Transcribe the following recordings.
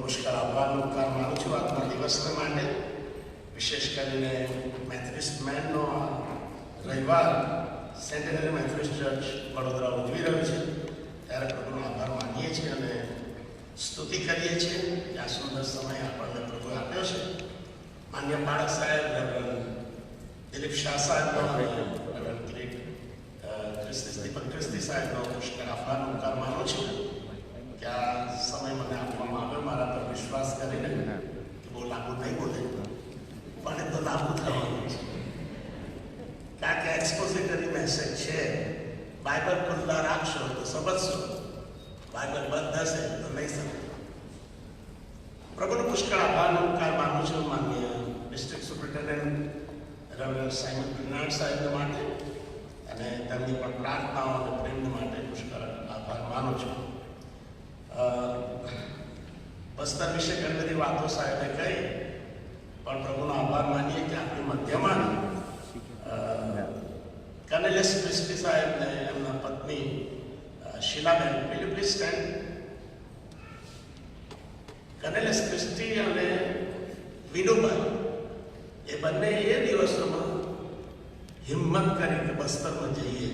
પુષ્કળ આભારનો માનું છું આજના દિવસને માટે. વિશેષ કરીને મેથોડિસ્ટ મેનનો રવિવાર સેન્ટેનરી મેથોડિસ્ટ ચર્ચ વડોદરા ઉજવી રહ્યું છે, ત્યારે પ્રભુનો આભાર માનીએ છીએ અને સ્તુતિ કરીએ છીએ કે આ સુંદર સમય આપણને પ્રભુ આપ્યો છે. માન્ય બાળક સાહેબ, રેવરન્ડ દિલીપ શાહ સાહેબનો અને રેવરન્ડ દીપક ક્રિસ્તી સાહેબનો પુષ્કળ આભારનો માનું છું કે આ સમય મને આપવામાં આવ્યો મારા પર વિશ્વાસ કરીને કે બહુ લાગુ નહીં બોલે પણ એ તો લાગુ થવાનું છે, કારણ કે એક્સપોઝિટરી મેસેજ છે. બાઇબલ ખુલ્લા રાખશો તો સમજશો, બાઇબલ બંધ હશે તો નહીં સમજો. પ્રભુનો પુષ્કળ આભારનો માનું છું માનનીય ડિસ્ટ્રિક્ટ સુપ્રિન્ટેન્ડન્ટ રેવરન્ડ સાયમન બ્રિનાર્ડ સાહેબ માટે અને તેમની પણ પ્રાર્થનાઓ અને પ્રેમ માટે પુષ્કળ આભાર માનું છું. બસ્તર વિશે ઘણી બધી વાતો સાહેબે કહી, પણ પ્રભુનો આભાર માનીએ કે આપણી મધ્યમાં કર્નેલિયસ ક્રિસ્ટી સાહેબ ને એમના પત્ની Shilaben, will you please stand. Cornelius Christie અને વિનુભાઈ એ બંને એ દિવસોમાં હિંમત કરી કે બસ્તરમાં જઈએ.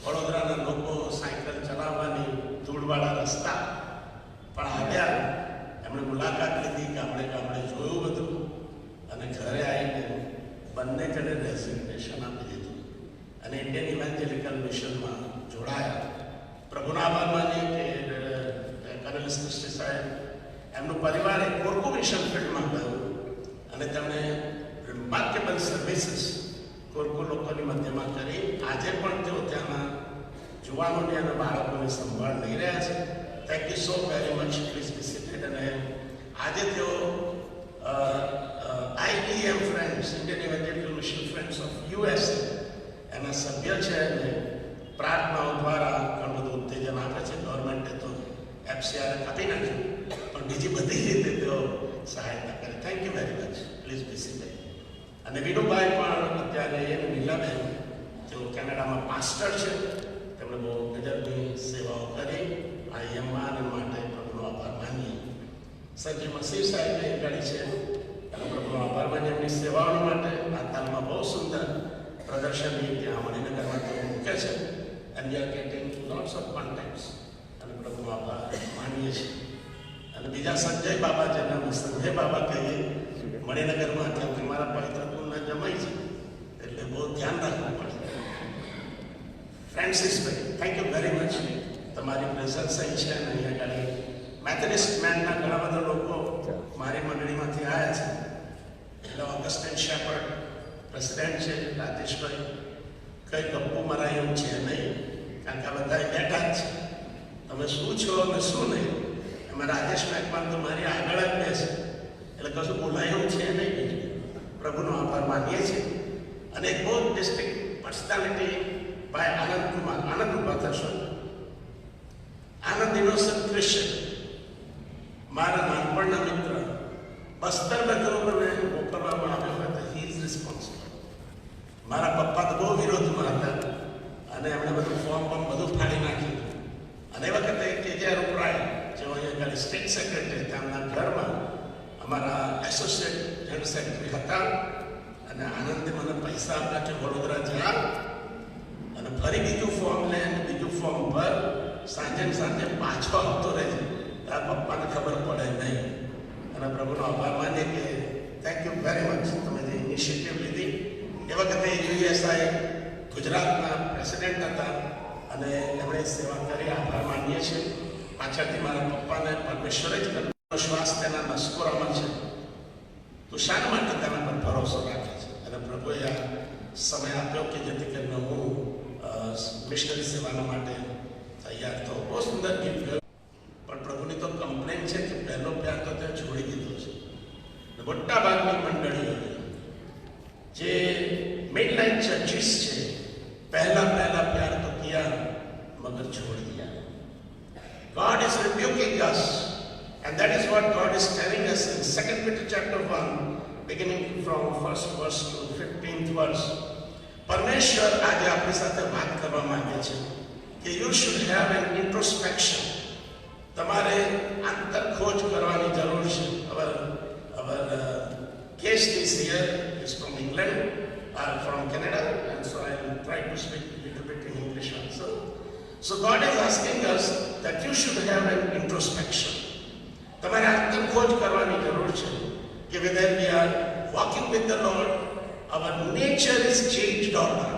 વડોદરાના લોકો સાયકલ ચલાવવાની ધૂળવાળા રસ્તા પણ આવ્યા, એમણે મુલાકાત લીધી, ગામડે ગામડે જોયું બધું અને ઘરે આવીને બંને જણે રેઝિગ્નેશન આપી દીધું અને ઇન્ડિયન ઇવેન્જેલિકલ મિશનમાં જોડાયા. પ્રભુના આભાર માનીએ કે કર્નેલિયસ ક્રિસ્ટી સાહેબ એમનું પરિવાર એક કોર્કો મિશન ફિલ્ડમાં ગયું અને તેમણે રિમાર્કેબલ સર્વિસીસ કોર્કો લોકોની મધ્યમાં કરી. આજે પણ તેઓ ત્યાંના જુવાનોની અને બાળકોની સંભાળ લઈ રહ્યા છે. Thank you so very much. Please be seated. અને આજે તેઓ IEM friends, Indian Evangelical Mission friends of USA એના સભ્ય છે અને પ્રાર્થનાઓ દ્વારા ઘણું બધું ઉત્તેજન આપે છે. ગવર્મેન્ટે તો FCR કાપી નાખ્યું, પણ બીજી બધી રીતે તેઓ સહાયતા કરે. Thank you very much. Please be seated. અને વિનુભાઈ પણ અત્યારે એને નીલાબેન, તેઓ કેનેડામાં પાસ્ટર છે, તેમણે બહુ ગજબની સેવાઓ કરી IEMમાં અને માટે પ્રભુનો આભાર માનીએ. સંજય મસીહ સાહેબે ગાડી છે અને પ્રભુનો આભાર માનીએ એમની સેવાઓ માટે. આ તાલમાં બહુ સુંદર પ્રદર્શનની ત્યાં મણિનગરમાં તેઓ મૂકે છે and we are getting lots of contacts અને પ્રભુનો આભાર માનીએ છીએ. અને બીજા સંજય બાબા, જેને અમે સંજય બાબા કહીએ મણિનગરમાં, કેમ કે મારા પવિત્ર કુળના જમાઈ છે એટલે બહુ ધ્યાન રાખવું પડે. ફ્રાન્સિસભાઈ, થેન્ક યુ વેરી મચ. તમારી પ્રેઝન્સ અહીં છે અને અહીંયા આગળ મેથોડિસ્ટ મેનના ઘણા બધા લોકો મારી મંડળીમાંથી આવ્યા છે. એટલે ઓગસ્ટિન શેપર્ડ પ્રેસિડેન્ટ છે રાજેશભાઈ. કંઈ ગપ્પુ મારા એવું છે નહીં, કારણ કે આ બધા બેઠા જ છે. તમે શું છો અને શું નહીં એમાં રાજેશ મહેકમાન તો મારી આગળ જ બેસે, એટલે કશું બોલાય એવું છે નહીં. પ્રભુનો આભાર માનીએ છીએ. અને એક બહુ ડિસ્ટ્રિક્ટ પર્સનાલિટી ભાઈ આનંદકુમાર, આનંદ ઉભા થશો. આનંદ ઇનોસન્ટ ક્રિશ્ચન, મારા નાનપણના મિત્ર. બસ્તર બધું મને મોકલવામાં આવ્યો હોય તો હી ઇઝ રિસ્પોન્સિબલ. મારા પપ્પા તો બહુ વિરોધમાં હતા અને એમણે બધું ફોર્મ બધું ફાડી નાખ્યું. અને એ વખતે KJ રૂપરાય, જેઓ અહીંયા સ્ટેટ સેક્રેટરી, તેમના ઘરમાં અમારા એસોસિએટ જનરલ સેક્રેટરી હતા અને આનંદે મને પૈસા આપ્યા કે વડોદરા જા અને ફરી બીજું ફોર્મ લે અને બીજું ફોર્મ ભર, સાંજે પાછો આવતો રહેશે. તારા પપ્પાને ખબર પડે નહીં. અને પ્રભુનો આભાર માનીએ કે થેન્ક યુ વેરી મચ. તમે જે ઇનિશિયેટિવ લીધી એ વખતે USI ગુજરાતના પ્રેસિડેન્ટ હતા અને એમણે સેવા કરી. આભાર માનીએ છીએ. પાછળથી મારા પપ્પાને પરમેશ્વરે જ કર્યો. શ્વાસ તેના નસકોરામાં છે, તો શાના માટે તેના પર ભરોસો રાખે છે. અને પ્રભુએ આ સમય આપ્યો કે જેથી કરીને હું મિશનરી સેવાના માટે તૈયાર થયો. બહુ સુંદર ગીત ગયું, પણ પ્રભુની તો કમ્પ્લેન છે કે પહેલો પ્યાર તો ત્યાં છોડી દીધો છે. મોટા ભાગની મંડળીઓ જે મિડલાઇન ચર્ચિસ છે, પહેલા પ્યાર તો કિયા મગર છોડ દિયા. God is rebuking us, and that is what God is telling us in 2 Peter chapter 1, beginning from 1st verse to 15th verse. પરમેશ્વર આજે આપણી સાથે વાત કરવા માંગે છે કે you should have an introspection. તમારે આંતરખોજ કરવાની જરૂર છે. Our guest is here, is from England, from Canada, and so I will try to speak a little bit in English also. So God is asking us that you should have an introspection. તમારે આંતરખોજ કરવાની જરૂર છે કે whether we are walking with the Lord, our nature is changed or not.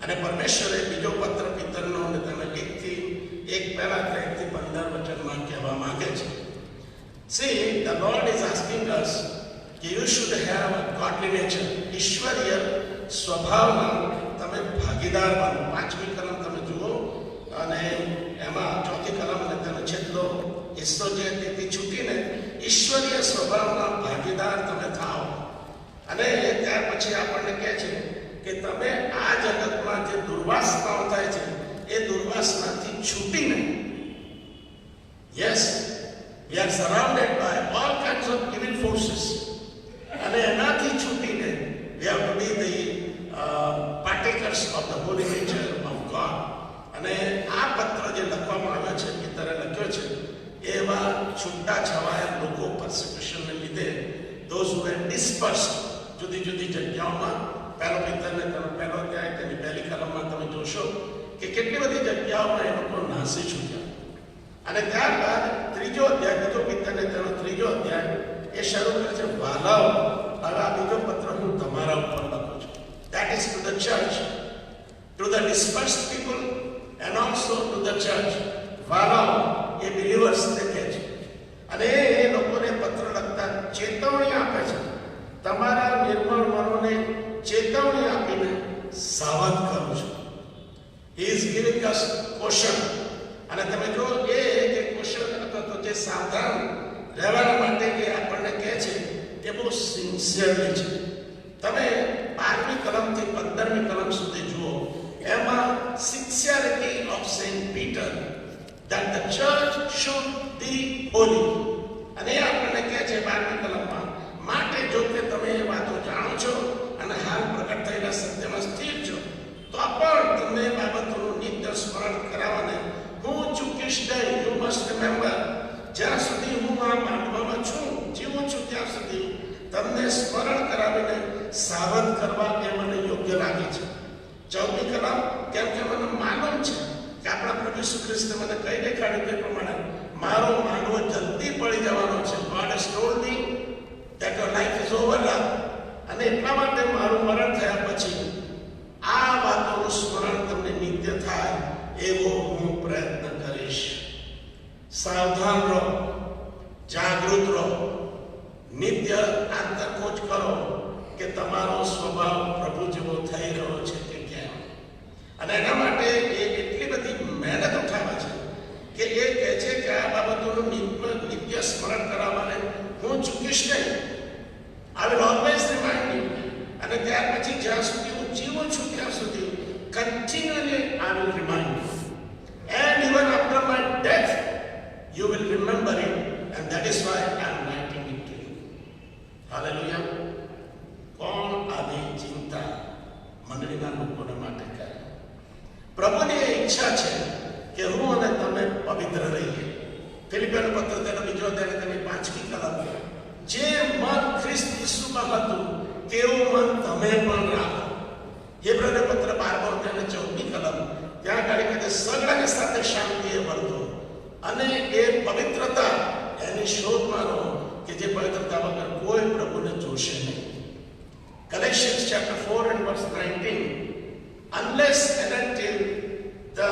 અને પરમેશ્વરે બીજો પત્ર પિતરનો અને તમે 1:15 વચનમાં કહેવા માંગે છે. See, the Lord is asking us that you should have a godly nature. ઈશ્વરીય સ્વભાવમાં તમે ભાગીદાર બનો. 5મી કલમ તમે જુઓ અને એમાં 4થી કલમ અને તેનો છેલ્લો હિસ્સો જે તેથી છૂટીને ઈશ્વરીય સ્વભાવના ભાગીદાર તમે થાઓ. અને ત્યાર પછી આપણને કહે છે કે તમે આ જગતમાં જે દુર્વાસનાઓ થાય છે એ દુર્વાસનાથી છૂટીને, yes, we are surrounded by all kinds of evil forces, અને એનાથી છૂટીને we have to be the partakers of the holy nature of God. અને આ પત્ર જે લખવામાં આવ્યો છે, પિતરે લખ્યો છે, એવા છૂટા છવાયા લોકો પરસિક્યુશનને લીધે those who were dispersed જુદી જુદી જગ્યાઓમાં, પહેલો પિતરને પહેલો અધ્યાય તેની પહેલી કલમમાં તમે જોશો કે કેટલી બધી જગ્યાઓમાં એ લોકો નાસી છૂટ્યા. અને ત્યારબાદ ત્રીજો અધ્યાય, બીજો પિતરને તેનો ત્રીજો અધ્યાય એ શરૂ કરે છે, વાલાઓ, હવે આ બીજો પત્ર હું તમારા ઉપર લખું છું. That is to the church, to the dispersed people and also to the church. વાલાઓ એ બિલીવર્સને કહે છે અને એ લોકોને પત્ર લખતા ચેતવણી આપે છે. તમારા નિર્મળ મનોને ચેતવણી આપીને સાવધ કરું છું. He is giving us caution. અને તમે જો એ જે caution અથવા તો જે સાવધાન રહેવા માટે કે આપણને કહે છે એ બહુ સિન્સિયરલી છે. તમે 12મી કલમથી 15મી કલમ સુધી જુઓ, એમાં sincerity of Saint Peter that the church should be holy. અને એ આપણને કહે છે 12મી કલમમાં, માટે જો કે તમે એ વાતો જાણો છો અને હાલ પ્રગટ થયેલા સત્યમાં સ્થિર છો, તો પણ તમને બાબતોનું નિત્ય સ્મરણ કરાવવાને હું ચૂકીશ નહીં. યુ મસ્ટ રિમેમ્બર, જ્યાં સુધી હું આ માનવામાં છું, જીવું છું, ત્યાં સુધી તમને સ્મરણ કરાવીને સાવધ કરવા એ મને યોગ્ય લાગે છે. 14મી કલમ, કેમ કે મને માલુમ છે કે આપણા પ્રભુ ઈસુ ખ્રિસ્તે મને કહી દેખાડ્યું તે પ્રમાણે મારો માનવો જલ્દી પડી જવાનો છે. God has told me that your life is over now. અને એટલા માટે મારું મરણ થયા પછી આ વાતોનું સ્મરણ તમને નિત્ય થાય એવો હું પ્રયત્ન કરીશ. સાવધાન રહો, જાગૃત રહો, નિત્ય આંતરખોજ કરો કે તમારો સ્વભાવ પ્રભુ જેવો થઈ રહ્યો છે કે કેમ. અને એના માટે એ એટલી બધી મહેનત ઉઠાવે છે કે એ કહે છે કે આ બાબતોનું નિત્ય સ્મરણ કરાવવાને હું ચૂકીશ નહીં. I will always remind you. અને ત્યાર પછી જ્યાં સુધી હું જીવું છું ત્યાં સુધી continually I will remind you. And even after my death you will remember it, and that is why I am writing it to you. Hallelujah. કોણ આવી ચિંતા મંડળીના લોકોને માટે કરે? પ્રભુની ઈચ્છા છે કે હું અને તમે પવિત્ર રહીએ. ફિલિપિયન પત્ર તેનો બીજો અધ્યાય તેની 5મી કલમ, જે મન ખ્રિસ્ત ઈસુમાં હતું તેવું મન તમે પણ રાખો. હેબ્રીને પત્ર 12મો અધ્યાય 14મી કલમ, ત્યાં આગળ કહે છે, સગડાની સાથે શાંતિએ વર્તો અને એ પવિત્રતા એની શોધમાં રહો કે જે પવિત્રતા વગર કોઈ પ્રભુને જોશે નહીં. Galatians chapter 4 and verse 19, unless and until the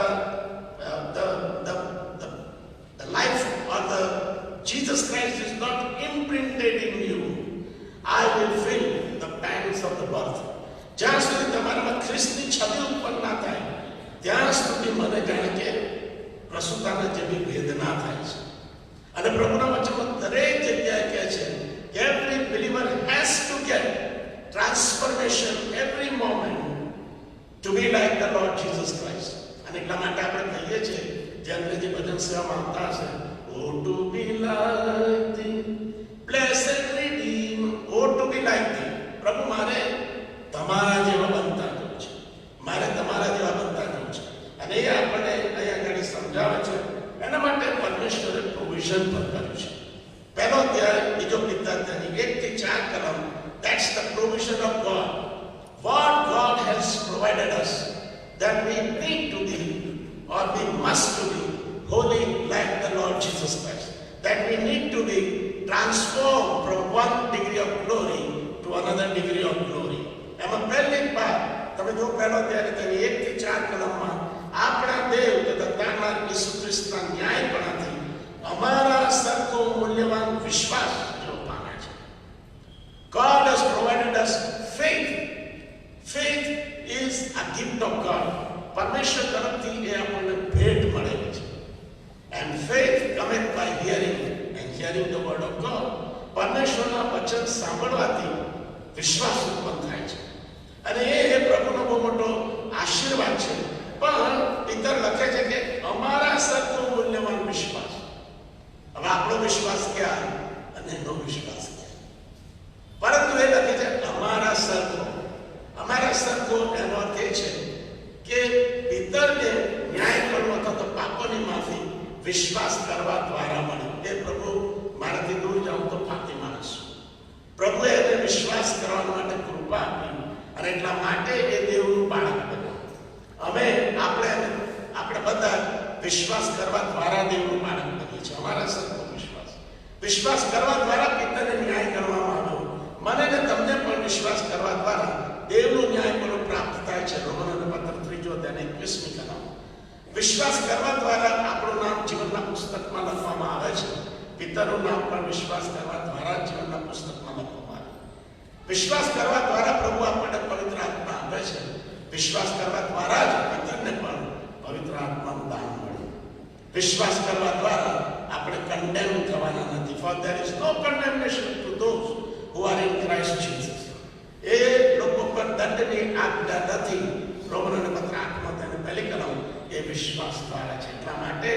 life or the Jesus Christ is not imprinted in you, I will feel the pangs of the birth. જ્યાં સુધી તમારામાં ખ્રિસ્તની છબી ઉત્પન્ન ના થાય ત્યાં સુધી મને જાણે કે પ્રસૂતાના જેવી વેદના થાય છે. અને પ્રભુના વચનમાં દરેક જગ્યાએ કહે છે કે every believer has to get transformation every moment to be like the Lord Jesus Christ. અને એટલા માટે આપણે કહીએ છીએ, જે અંગ્રેજી ભજન સેવામાં આવતા હશે, Oh to be like thee, blessed Redeemer, oh to be like thee. પ્રભુ મારે તમારા જેવા બનતા જવું છે, મારે તમારા જેવા બનતા જવું છે. અને એ આપણને અહીંયા આગળ સમજાવે છે. એના માટે પરમેશ્વર provision of God. What God has provided us, that we need to be, or we must to be, holy like the Lord Jesus Christ. That we need to be transformed from one degree of glory to another degree of glory. એમાં પહેલી વાત તમે જો પહેલો ત્યારે તેની 1 થી 4 કલમમાં આપણા દેવ તથા તારના ઈસુ ખ્રિસ્તના ન્યાયપણાથી અમારા સરખો મૂલ્યવાન વિશ્વાસ જો પામે છે. God has provided us faith. Faith is a gift of God. પરમેશ્વર તરફથી એ આપણને ભેટ મળેલી છે. And faith cometh by hearing, and hearing the word of God. પરમેશ્વરના વચન સાંભળવાથી વિશ્વાસ ઉત્પન્ન થાય છે અને એ પ્રભુનો બહુ મોટો આશીર્વાદ છે. પણ પિતર લખે છે કે અમારા સરખો મૂલ્યવાન વિશ્વાસ. હવે આપણો વિશ્વાસ ક્યાં અને એનો વિશ્વાસ ક્યાં? પરંતુ એ લખે છે અમારા સરખો. અમારા સરખો એનો અર્થ એ છે કે પિતરને ન્યાય કરવો અથવા તો પાપોની માફી વિશ્વાસ કરવા દ્વારા મળે. એ પ્રભુ મારાથી દૂર જાઉં તો પાપી માણસ. પ્રભુએ એને વિશ્વાસ કરવા માટે કૃપા આપી અને એટલા માટે એ દેવનું બાળક બન્યું. આપણે બધા વિશ્વાસ કરવા દ્વારા દેવનું બાળક બનીએ છીએ. અમારા સરખો વિશ્વાસ કરવા દ્વારા પિતાને ન્યાય કરવામાં આવ્યો. મને ને તમને પણ વિશ્વાસ કરવા દ્વારા દેવનું ન્યાય પણ પ્રાપ્ત થાય છે. રોમનોના પત્ર 3 અધ્યાય 21મી કલમ. વિશ્વાસ કરવા દ્વારા આપણું નામ જીવનના પુસ્તકમાં લખવામાં આવે છે. પિતાનું નામ પણ વિશ્વાસ કરવા દ્વારા જીવનના પુસ્તકમાં લખવામાં આવે. વિશ્વાસ કરવા દ્વારા પ્રભુ આપણને પવિત્ર આત્મા આપે છે. વિશ્વાસ કરવા દ્વારા જ પિતરને પણ પવિત્ર આત્માનું દાન મળ્યું. વિશ્વાસ કરવા દ્વારા આપણે કન્ડેમ થવાના નથી. For there is no condemnation to those who are in Christ Jesus. એ લોકો પર દંડની આજ્ઞા નથી. રોમનોના પત્ર 8 અને પહેલી કલમ એ વિશ્વાસ દ્વારા છે. એટલા માટે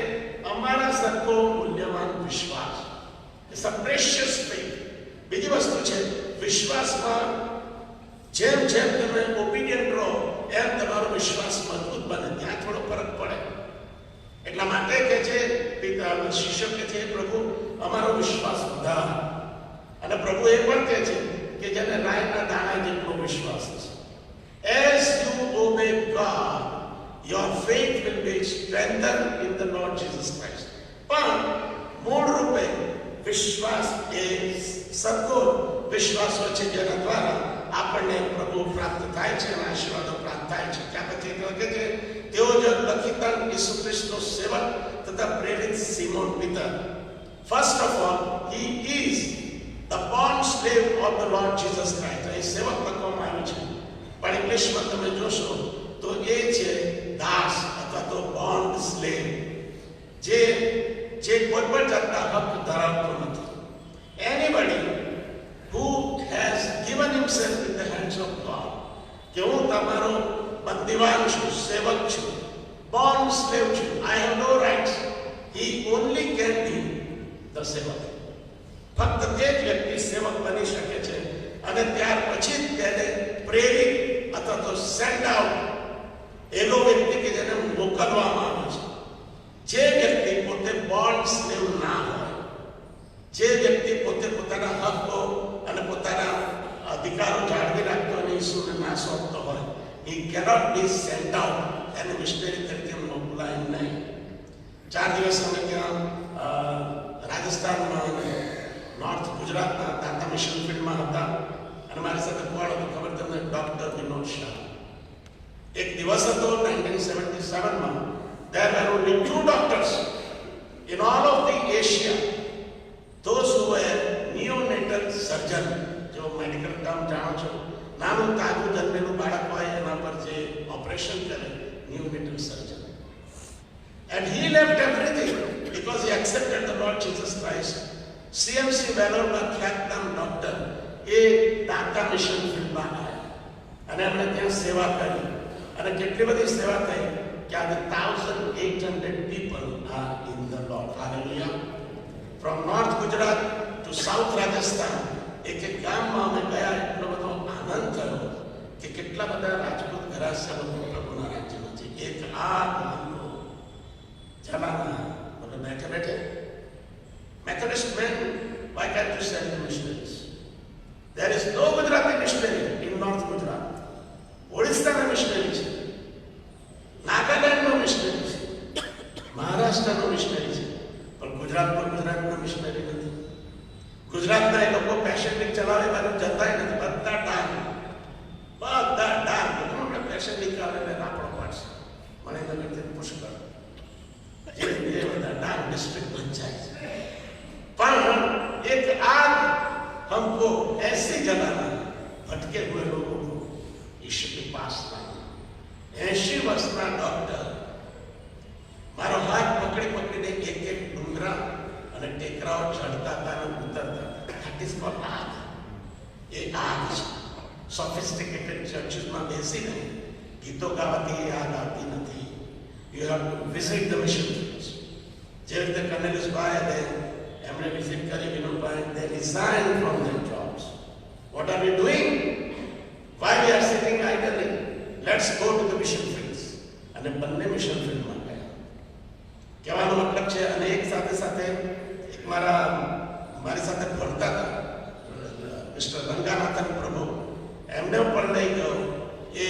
અમારા સરખો મૂલ્યવાન વિશ્વાસ. It's a precious faith. બીજી વસ્તુ છે વિશ્વાસમાં જેમ જેમ તમે ઓબીડિયન્ટ રહો એમ તમારો વિશ્વાસ મજબૂત બને. ત્યાં થોડો ફરક પડે. એટલા માટે કે છે શિષ્ય કે છે પ્રભુ અમારો વિશ્વાસ વધાર. અને પ્રભુ એ પણ કહે છે કે જેને રાઈના દાણા જેટલો વિશ્વાસ છે. As you obey God, your faith will be strengthened in the Lord Jesus Christ. પણ મૂળ રૂપે વિશ્વાસ એ સરખો વિશ્વાસ હોય છે જેના દ્વારા આપણને પ્રભુ પ્રાપ્ત થાય છે અને આશીર્વાદો પ્રાપ્ત થાય છે. ત્યાં પછી કહે છે તેઓ જો લખીતા ઈસુ ખ્રિસ્તનો સેવક તથા પ્રેરિત Simon Peter. First of all, he is the bond slave of the Lord Jesus Christ. એ સેવક લખવામાં આવ્યું છે પણ ઇંગ્લિશમાં તમે જોશો તો એ છે દાસ અથવા તો બોન્ડ સ્લેવ, જે કોઈ પણ જાતના હક ધરાવતો નથી. Anybody who has given himself in the hands of God, કે હું તમારો બંદીવાન છું, સેવક છું, બોન્ડ સ્લેવ છું, I have no rights. He only can be the સેવક. ફક્ત તે જ વ્યક્તિ સેવક બની શકે છે અને ત્યાર પછી તેને પ્રેરિત અથવા તો સેન્ડ આઉટ એનો વ્યક્તિ કે જેને મોકલવામાં આવે છે. જે વ્યક્તિ પોતે બોન્ડ સ્લેવ ના હોય, જે વ્યક્તિ પોતે પોતાના હકો અને પોતાના અધિકારો જાળવી રાખતો અને ઈસુને ના સોંપતો હોય, he cannot be sent out. એને મિશનરી તરીકે મોકલાય નહીં. 4 દિવસ અમે ત્યાં રાજસ્થાનમાં અને નોર્થ ગુજરાતના દાતા મિશન ફિલ્ડમાં હતા અને મારી સાથે કોણ હતું ખબર તમને? ડોક્ટર વિનોદ શાહ. એક દિવસ હતો 1977માં. There were only 2 doctors in all of the Asia, those who were neonatal surgeon. જો મેડિકલ ટર્મ જાણો છો, નાનું તાજું જન્મેલું બાળક હોય એના પર જે ઓપરેશન કરે, neonatal surgeon. And he left everything because he accepted the Lord Jesus Christ. CMC વેલોરના ખ્યાતનામ ડોક્ટર એ દાતા મિશન ફિલ્ડમાં આવ્યા અને એમણે ત્યાં સેવા કરી અને કેટલી બધી સેવા થઈ કે આજે 1,800 people are in the Lord. Hallelujah. From North Gujarat to South Rajasthan, એક ગામમાં અમે ગયા. એટલો બધો આનંદ થયો કે કેટલા બધા રાજપૂત ઘરાસા લોકો પ્રભુના રાજ્યમાં છે. એક આ મહલ્લો જમાના मतलब बैठे Methodist men, why can't you send the missionaries? There is no Gujarati missionary ઈશ્વરી પાસના 80 વર્ષના ડોક્ટર મારો હાથ પકડી પકડીને એક એક ડુંગરા અને ટેકરાઓ ચડતા હતા અને ઉતરતા હતા. That is cold art. A art છે. સોફિસ્ટિકેટેડ ચર્ચીસમાં બેસીને ગીતો ગાવાથી યાદ આવતી નથી. You have to visit the mission fields. જે રીતે કર્નેલિયસ ભાઈ એમણે વિઝિટ કરી Vinodbhai, they resigned from their jobs. What are we doing? Why we are sitting idly? Let's go to the mission fields. અને બંને મિશન ફિલ્ડમાં ગયા. કહેવાનો મતલબ છે, અને એક સાથે સાથે એક મારી સાથે ભણતા હતા મિસ્ટર રંગાનાથન પ્રભુ, એમને પણ લઈ ગયો. એ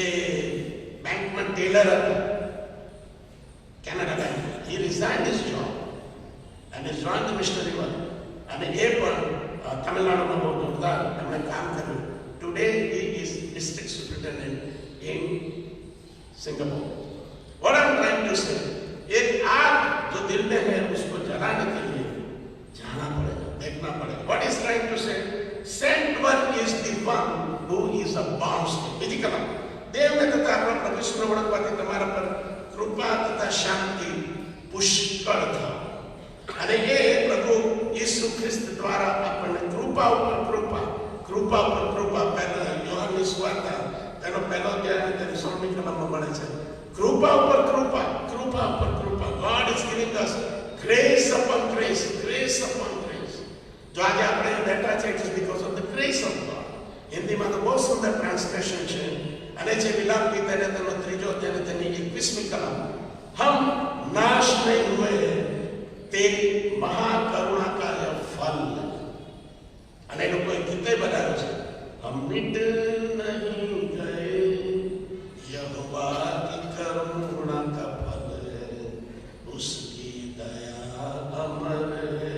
બેંકમાં ટેલર હતા, Canada bank. He resigned his job and he joined the missionary work. અને એ પણ તમિલનાડુમાં બહુ જોરદાર એમણે કામ કર્યું. Today he is district superintendent in Singapore. What I'm trying to say, एक आग जो दिल में है उसको जलाने के लिए जाना पड़ेगा, देखना पड़ेगा. What is trying to say? Sent one is the one who is a bounce. બીજી કલમ દેવને તથા આપણા પ્રભુ ઈસુને ઓળખવાથી તમારા પર કૃપા તથા શાંતિ પુષ્કળ થાય. અને એ પ્રભુ ઈસુ ખ્રિસ્ત દ્વારા આપણને કૃપા ઉપર કૃપા, કૃપા ઉપર કૃપા. પહેલા યોહાનની સુવાર્તા તેનો પહેલો અધ્યાય તેની 16મી કલમમાં મળે છે. કૃપા ઉપર કૃપા, કૃપા ઉપર કૃપા. God is giving us grace upon grace, grace upon grace. જો આજે આપણે બેઠા છે, it is because of the grace of God. હિન્દીમાં તો બહુ સુંદર ટ્રાન્સલેશન છે, અને જે વિલાપ ગીત એને તેનો 3જો અધ્યાય તેની 21મી કલમ. હમ નાશ નહીં હુએ તેરી મહાકરુણા का यह फल. અને એ લોકોએ ગીતે બનાવ્યું છે, હમ મિટ નહીં ગયે यहोवा की करुणा का फल उसकी दया अमर है.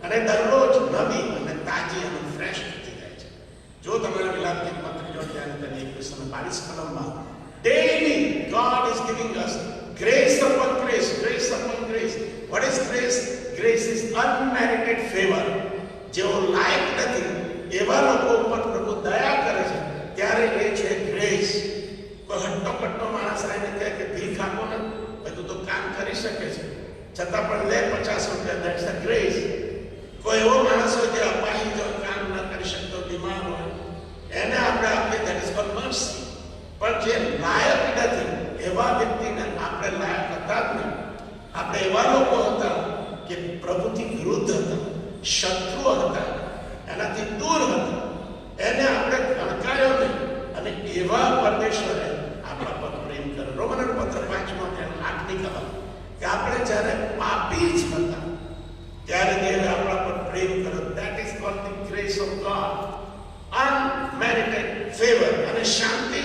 અને દરરોજ નવી અને તાજી અને ફ્રેશ થતી જાય છે. જો તમારા વિલાપ ગીતમાં 3જો અધ્યાય તેની 21 અને 22 કલમમાં daily God is giving us grace upon grace, grace upon grace. What is grace? Grace is unmerited favor. જેઓ લાયક નથી એવા લોકો ઉપર પ્રભુ દયા કરે છે, ત્યારે એ છે ગ્રેસ. કોઈ હટ્ટો કટ્ટો માણસ આવીને કહે કે ભીખ આપો ને, બધું તો કામ કરી શકે છે, છતાં પણ લે 50 રૂપિયા, દેટ્સ અ ગ્રેસ. કોઈ એવો માણસ હોય જે અપાહી જો કામ ન કરી શકતો, બીમાર હોય, એને આપણે આપીએ, દેટ ઇઝ કોલ્ડ મર્સી. પણ જે લાયક નથી એવા વ્યક્તિને આપણે લાયક હતા જ નહીં. આપણે એવા લોકો હતા કે પ્રભુથી વિરુદ્ધ હતા, શત્રુ હતા, એનાથી દૂર હતા, એને આપણે ખણકાયો નહીં, અને એવા પરમેશ્વરે આપણા પર પ્રેમ કર્યો. રોમનર પત્ર 5મો અધ્યાય 8મી કલમ કે આપણે જ્યારે પાપી જ હતા ત્યારે દેવે આપણા પર પ્રેમ કર્યો. That is called the grace of God, unmerited favour. અને શાંતિ,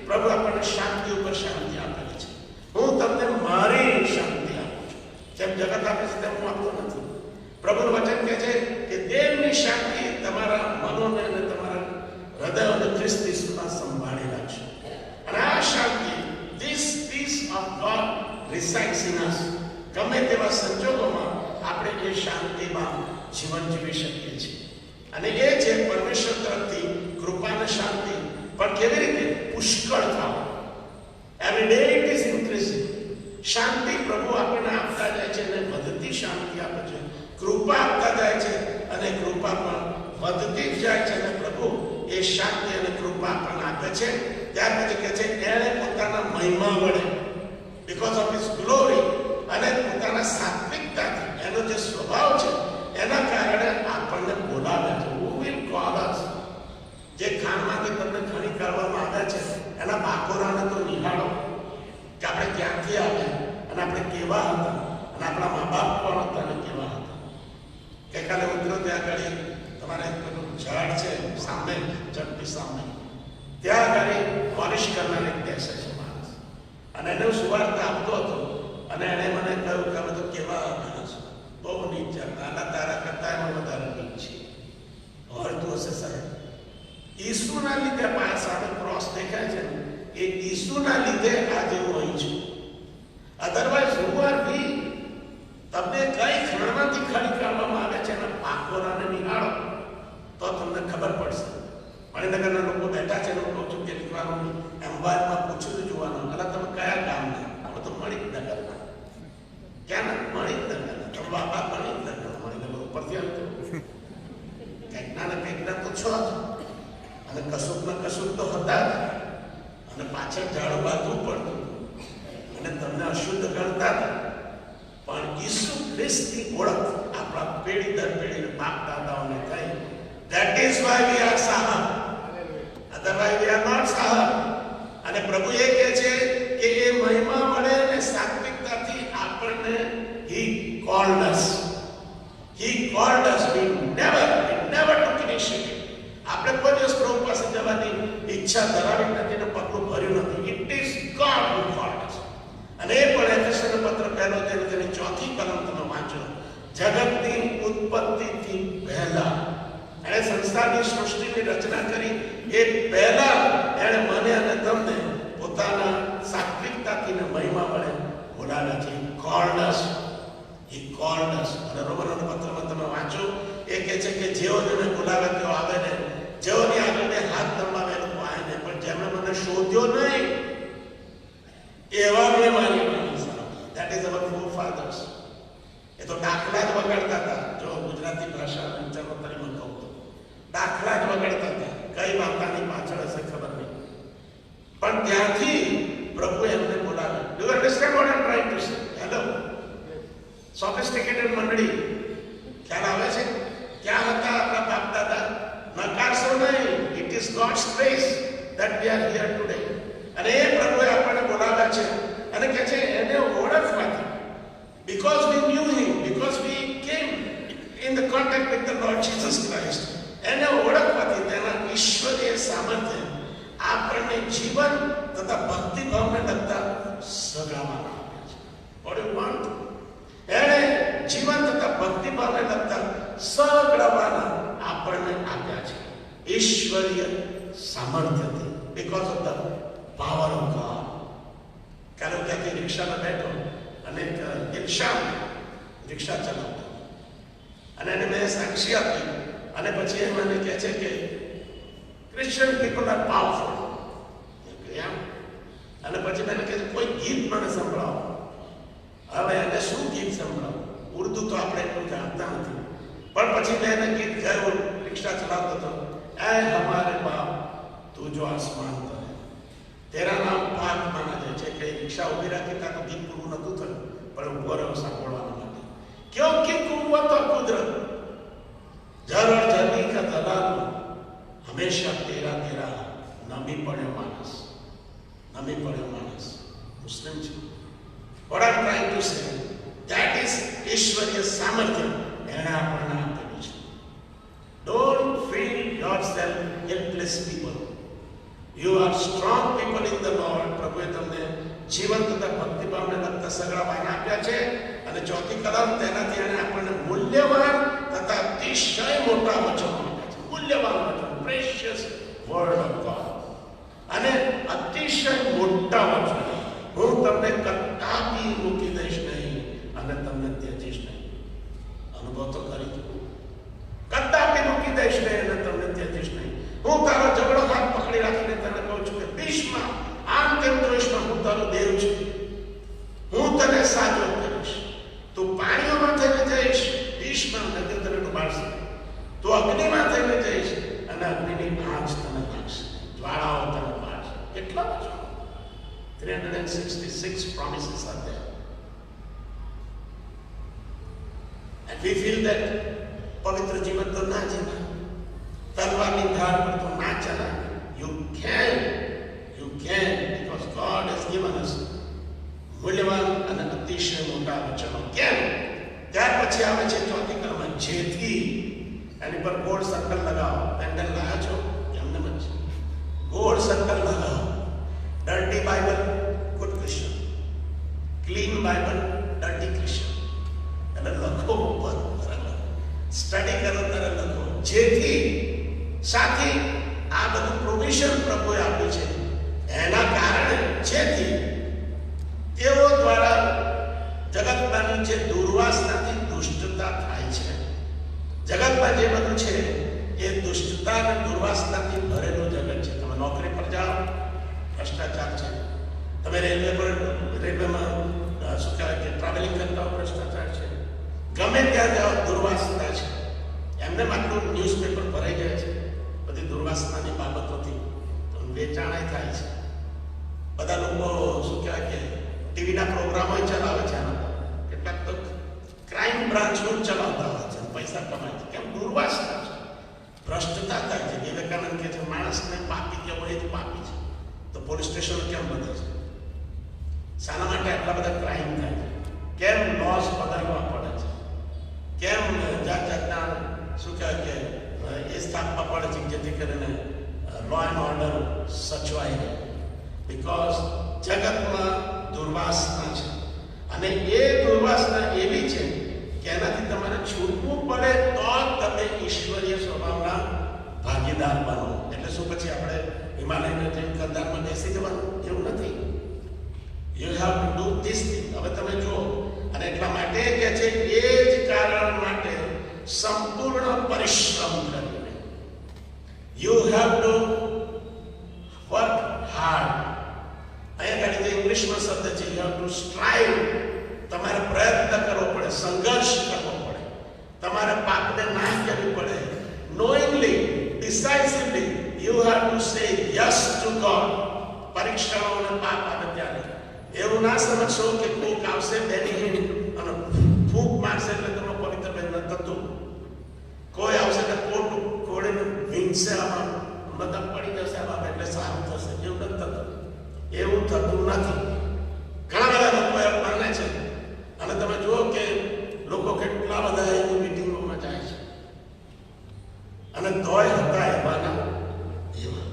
પ્રભુ આપણને શાંતિ ઉપર શાંતિ આપેલી છે. હું તમને મારી શાંતિ આપું છું, જેમ જગત આપે છે તેમ હું આપતો નથી. પ્રભુનું વચન કહે છે કે દેવની શાંતિ તમારા મનોને અને તમારા હૃદયોને ખ્રિસ્ત ઈસુમાં સંભાળી રાખશે. અને આ શાંતિ, this peace of God resides in us. ગમે તેવા સંજોગોમાં આપણે એ શાંતિમાં જીવન જીવી શકીએ છીએ. અને એ છે પરમેશ્વર તરફથી કૃપા અને શાંતિ. પણ કેવી રીતે? પુષ્કળ થાવ. Every day it is increasing. શાંતિ પ્રભુ આપણને આપતા જાય છે અને વધતી શાંતિ આપે છે. કૃપા આપતા જાય છે અને કૃપા પણ વધતી જ જાય છે. અને પ્રભુ એ શાંતિ અને કૃપા આપણને આપે છે. ત્યાર પછી કહે છે એણે પોતાના મહિમા વડે, બીકોઝ ઓફ હિઝ ગ્લોરી, અને પોતાના સાત્વિકતાથી, એનો જે સ્વભાવ છે એના કારણે આપણને બોલાવે છે. Who will call us? જે ખાણમાંથી તમને ખણી કાઢવામાં આવે છે એના બાકોરાને તો નિહાળો કે આપણે ક્યાંથી આવ્યા અને આપણે કેવા હતા, અને આપણા મા બાપ કોણ હતા અને કેવા હતા. ગઈકાલે ઉતરો ત્યાં આગળ તમારે પેલું ઝાડ છે સામે, ચટની સામે, ત્યાં આગળ પોલિશ કરનાર એક બેસે છે માણસ, અને એને સુવાર્તા આપતો હતો. અને એણે મને કહ્યું કે અમે તો કેવા માણસ, બહુ નીચા, નાના તારા કરતા એમાં વધારે નીચ છે. અર્થ હશે સરળ. ઈસુના લીધે મારા સામે ક્રોસ દેખાય છે, એ ઈસુના લીધે આજે હું અહીં છું. અધરવાઇઝ હુ આર વી? તમને કઈ ખણમાંથી ખણી કાઢવામાં આવે છે એના પાકોરાને નિહાળો તો તમને ખબર પડશે. મણિનગરના લોકો બેઠા છે, હું કહું છું કે દીકરાનું એમ અને પાછળ ઝાડુ બાંધવું પડતું અને તમને અશુદ્ધ ગણતા હતા. પણ ઈસુ ખ્રિસ્તની ઓળખ આપણા પેઢી દર પેઢીને બાપ દાદાઓને થઈ. That is why we are Sahab. Otherwise we are not Sahab. અને પ્રભુ એ કહે છે કે એ મહિમા મળે અને સાત્વિકતાથી આપણને he called us. He called us. We never took initiative. આપણે કોઈ દિવસ પ્રભુ પાસે જવાની ઈચ્છા ધરાવી નથી અને પગલું ભર્યું નથી. It is God who called us. અને એ પણ એફેસોના પત્ર પહેલો તેની ચોથી કલમ તમે વાંચો. જગતની ઉત્પત્તિથી પહેલા એણે સંસારની સૃષ્ટિની રચના કરી એ પહેલા એણે મને અને તમને પોતાના સાત્વિકતાથી ને મહિમા વડે બોલાવ્યા છે. He called us. અને રોમનોના પત્રમાં તમે વાંચો એ કહે છે કે જેઓને મેં બોલાવ્યા તેઓ આવે ને, જેઓની આગળ મેં હાથ લંબાવે એ લોકો આવે ને, પણ જેમણે મને શોધ્યો નહીં એવા મેં મારી માની. That is our forefathers. એ તો દાખલા જ વગાડતા હતા. જો ગુજરાતી ભાષા વિચારો તરીકે કહું તો દાખલા જ વગાડતા હતા. કઈ વાર્તાની પાછળ હશે ખબર નહીં, પણ ત્યાંથી પ્રભુ એમને બોલાવે. Do you understand what I'm trying to say? Hello. Sophisticated મંડળી ખ્યાલ આવે છે? ક્યાં હતા આપણા બાપ દાદા? નકારશો નહીં. It is God's grace that we are here today. અને એ પ્રભુએ આપણને બોલાવ્યા છે અને કહે છે એને ઓળખવાથી, because we knew him, because we came in the contact with the Lord Jesus Christ, એને ઓળખવાથી તેના ઈશ્વરીય સામર્થ્ય આપણને જીવન તથા ભક્તિભાવને લગતા સગડામાં આપ્યા છે. What do you want? એણે જીવન તથા ભક્તિભાવને લગતા સગડાવાના આપણને આપ્યા છે ઈશ્વરીય સામર્થ્યથી, because of the power of God. કાલે ત્યાંથી રિક્ષામાં બેઠો અને રિક્ષા ચલાવતો અને એને મેં સાક્ષી આપી અને પછી એ મને કહે છે કે ક્રિશ્ચિયન પીપલ આર પાવરફુલ. અને પછી મને કહે છે કોઈ ગીત મને સંભળાવો. હવે એને શું ગીત સંભળાવું? ઉર્દુ તો આપણે એટલું જાણતા નથી, પણ પછી મેં એને ગીત ગાયું. રિક્ષા ચલાવતો હતો. એ હમારે બાપ તું જો આસમાન પર તેરા નામ પાક માના જાય છે. કે રિક્ષા ઉભી રાખી ત્યાં તો ગીત પૂરું નતું થયું, પણ ઉભો રહ્યો સાંભળવા માટે. ક્યોંકિ કુવ્વત ઓર કુદરત જર ઓર જરની કા દલાલ હંમેશા તેરા તેરા નમી પડ્યો માણસ મુસ્લિમ છે. What I'm trying to say, that is ઈશ્વરીય સામર્થ્ય એણે આપણને આપેલું છે. Don't feel yourself helpless people. You are strong people in the Lord. પ્રભુએ તમને જીવન તથા ભક્તિભાવને લગતા સગડાવાના આપ્યા છે. અને ચોથી કલમ તેનાથી એને આપણને મૂલ્યવાન તથા અતિશય મોટા વચનો આપ્યા છે. મૂલ્યવાન વચન, પ્રેશિયસ વર્ડ ઓફ ગોડ. અને અતિશય મોટા વચનો. હું તમને કદાપી મૂકી દઈશ નહીં અને તમને ત્યજીશ નહીં. અનુભવ તો કરી ચૂકો. કદાપી મૂકી દઈશ નહીં અને તમને ત્યજીશ નહીં. હું તારો ઝઘડો હાથ પકડી રાખીને તને કહું છું કે ભીષ્મા આમ તેમ જોઈશમાં હું તારો દેવ છું. હું તને સાજો કરીશ. તું પાણીઓમાં થઈને જઈશ, ભીષ્મા નદી તને ડૂબાડશે. તું અગ્નિમાં થઈને જઈશ અને અગ્નિની આંચ તને લાગશે, જ્વાળાઓ તને પાડશે. કેટલા વચનો? 366 promises are there. And we feel that પવિત્ર જીવન તો ના જીવાય, તલવારની ધાર પર તો ના ચલાય. You can because God has given us મૂલ્યવાન અને અતિશય મોટા વચનો. કેમ? ત્યાર પછી આવે છે ચોથી કલમ, જેથી. એની પર ગોળ સર્કલ લગાવો. પેન્ડલ લાવ્યા છો? એમને જ ગોળ સર્કલ લગાવો. Dirty Bible, good Christian. Clean Bible, dirty Christian. એટલે લખો ઉપર બરાબર. સ્ટડી કરો ત્યારે લખો. જેથી સાથી આ બધું પ્રોવિઝન પ્રભુએ આપ્યું છે. એના કારણે જેથી તેઓ દ્વારા જગતમાંની જે દુર્વાસનાથી દુષ્ટતા થાય છે. જગતમાં જે બધું છે એ દુષ્ટતા અને દુર્વાસનાથી ભરેલું જગત છે. તમે નોકરી પર જાઓ, ભ્રષ્ટાચાર છે. તમે રેલવેમાં શું કહેવાય કે ટ્રાવેલિંગ કરતા હો, ભ્રષ્ટાચાર છે. ગમે ત્યાં જાઓ દુર્વાસના છે. એમને આટલું ન્યૂઝપેપર ભરાઈ જાય છે બધી દુર્વાસનાની બાબતોથી. તો વેચાણ થાય છે. બધા લોકો શું કહેવાય કે ટીવીના પ્રોગ્રામો ચલાવે છે આના પર. કેટલાક તો ક્રાઇમ બ્રાન્ચનું જ ચલાવતા હોય છે, પૈસા કમાય છે. કેમ? દુર્વાસના છે, ભ્રષ્ટતા થાય છે. વિવેકાનંદ કહે છે માણસને પાપી કેવો એ જ પાપી છે. તો પોલીસ સ્ટેશન કેમ બધે છે? શાના માટે આટલા બધા ક્રાઇમ થાય છે? કેમ લોસ બદલવા પડે છે? કેમ જાત જાતના શું કહેવાય કે એ સ્થાપવા પડે છે જેથી કરીને લો એન્ડ ઓર્ડર સચવાય રહે? બિકોઝ જગતમાં દુર્વાસના છે, અને એ દુર્વાસના એવી છે કે એનાથી તમારે છૂટવું પડે તો તમે ઈશ્વરીય સ્વભાવના ભાગીદાર બનો. એટલે શું પછી આપણે હિમાલયના જેમ કંદારમાં બેસી જવાનું? એવું નથી. You have to do this thing. હવે તમે જુઓ, અને એટલા માટે કે છે એ જ કારણ માટે સંપૂર્ણ પરિશ્રમ કરીને you have to work hard. અહીંયા આગળ જે ઇંગ્લિશમાં શબ્દ છે યુ હેવ ટુ સ્ટ્રાઇવ. તમારે પ્રયત્ન કરવો પડે, સંઘર્ષ કરવો પડે, તમારે પાપને ના કરવી પડે. Knowingly, decisively you have to say yes to God. પરીક્ષાઓ અને પાપ આવે ત્યારે એવું ના સમજશો કે કોક આવશે બેની અને ફૂંક મારશે એટલે તમે પવિત્ર બહેન થતું. કોઈ આવશે એટલે કોટ કોડીને વીંગશે, આમાં મતલબ પડી જશે આમાં એટલે સારું થશે. એવું નથી થતું. એવું થતું નથી. ઘણા બધા લોકો એમ માને છે, અને તમે જુઓ કે લોકો કેટલા બધા એની મિટિંગોમાં જાય છે અને તોય હતા એવાના એવા.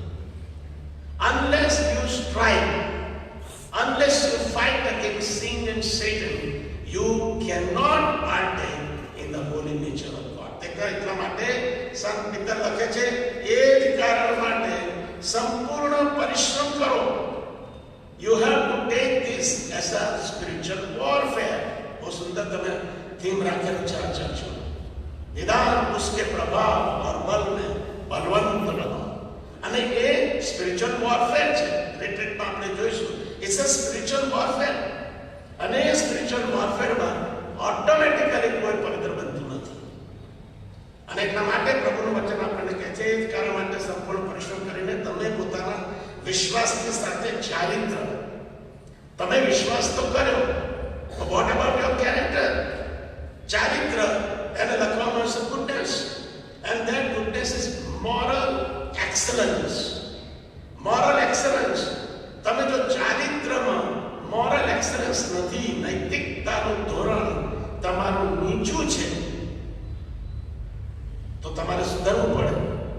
Unless you strive, unless you fight against sin and Satan, you cannot partake in the holy nature of God. એટલા માટે સંત પિતર લખે છે એ જ કારણ માટે સંપૂર્ણ પરિશ્રમ કરો. You have to take this as a spiritual warfare. वो सुंदर તમે थीम રાખેલું છે આ ચર્ચો. निदान उसके प्रभाव और बल में बलवंत बनो. અને એ સ્પિરિચ્યુઅલ વોરફેર છે. રિટ્રીટમાં આપણે જોઈશું ઇટ્સ અ સ્પિરિચ્યુઅલ વોરફેર. અને એ સ્પિરિચ્યુઅલ વોરફેરમાં ઓટોમેટિકલી કોઈ પવિત્ર બનતું નથી. અને એટલા માટે પ્રભુનું વચન આપણને કહે છે એ જ કારણ માટે સંપૂર્ણ પરિશ્રમ કરીને તમે પોતાના વિશ્વાસની સાથે ચારિત્ર. તમે વિશ્વાસ તો કર્યો, વોટ અબાઉટ યોર કેરેક્ટર? ચારિત્ર એને લખવામાં આવશે goodness, and that goodness is moral excellence. Moral excellence. તમે જો ચારિત્રમાં મોરલ એક્સલન્સ નથી, નૈતિકતાનું ધોરણ તમારું નીચું છે, તો તમારે સુધારવું પડે,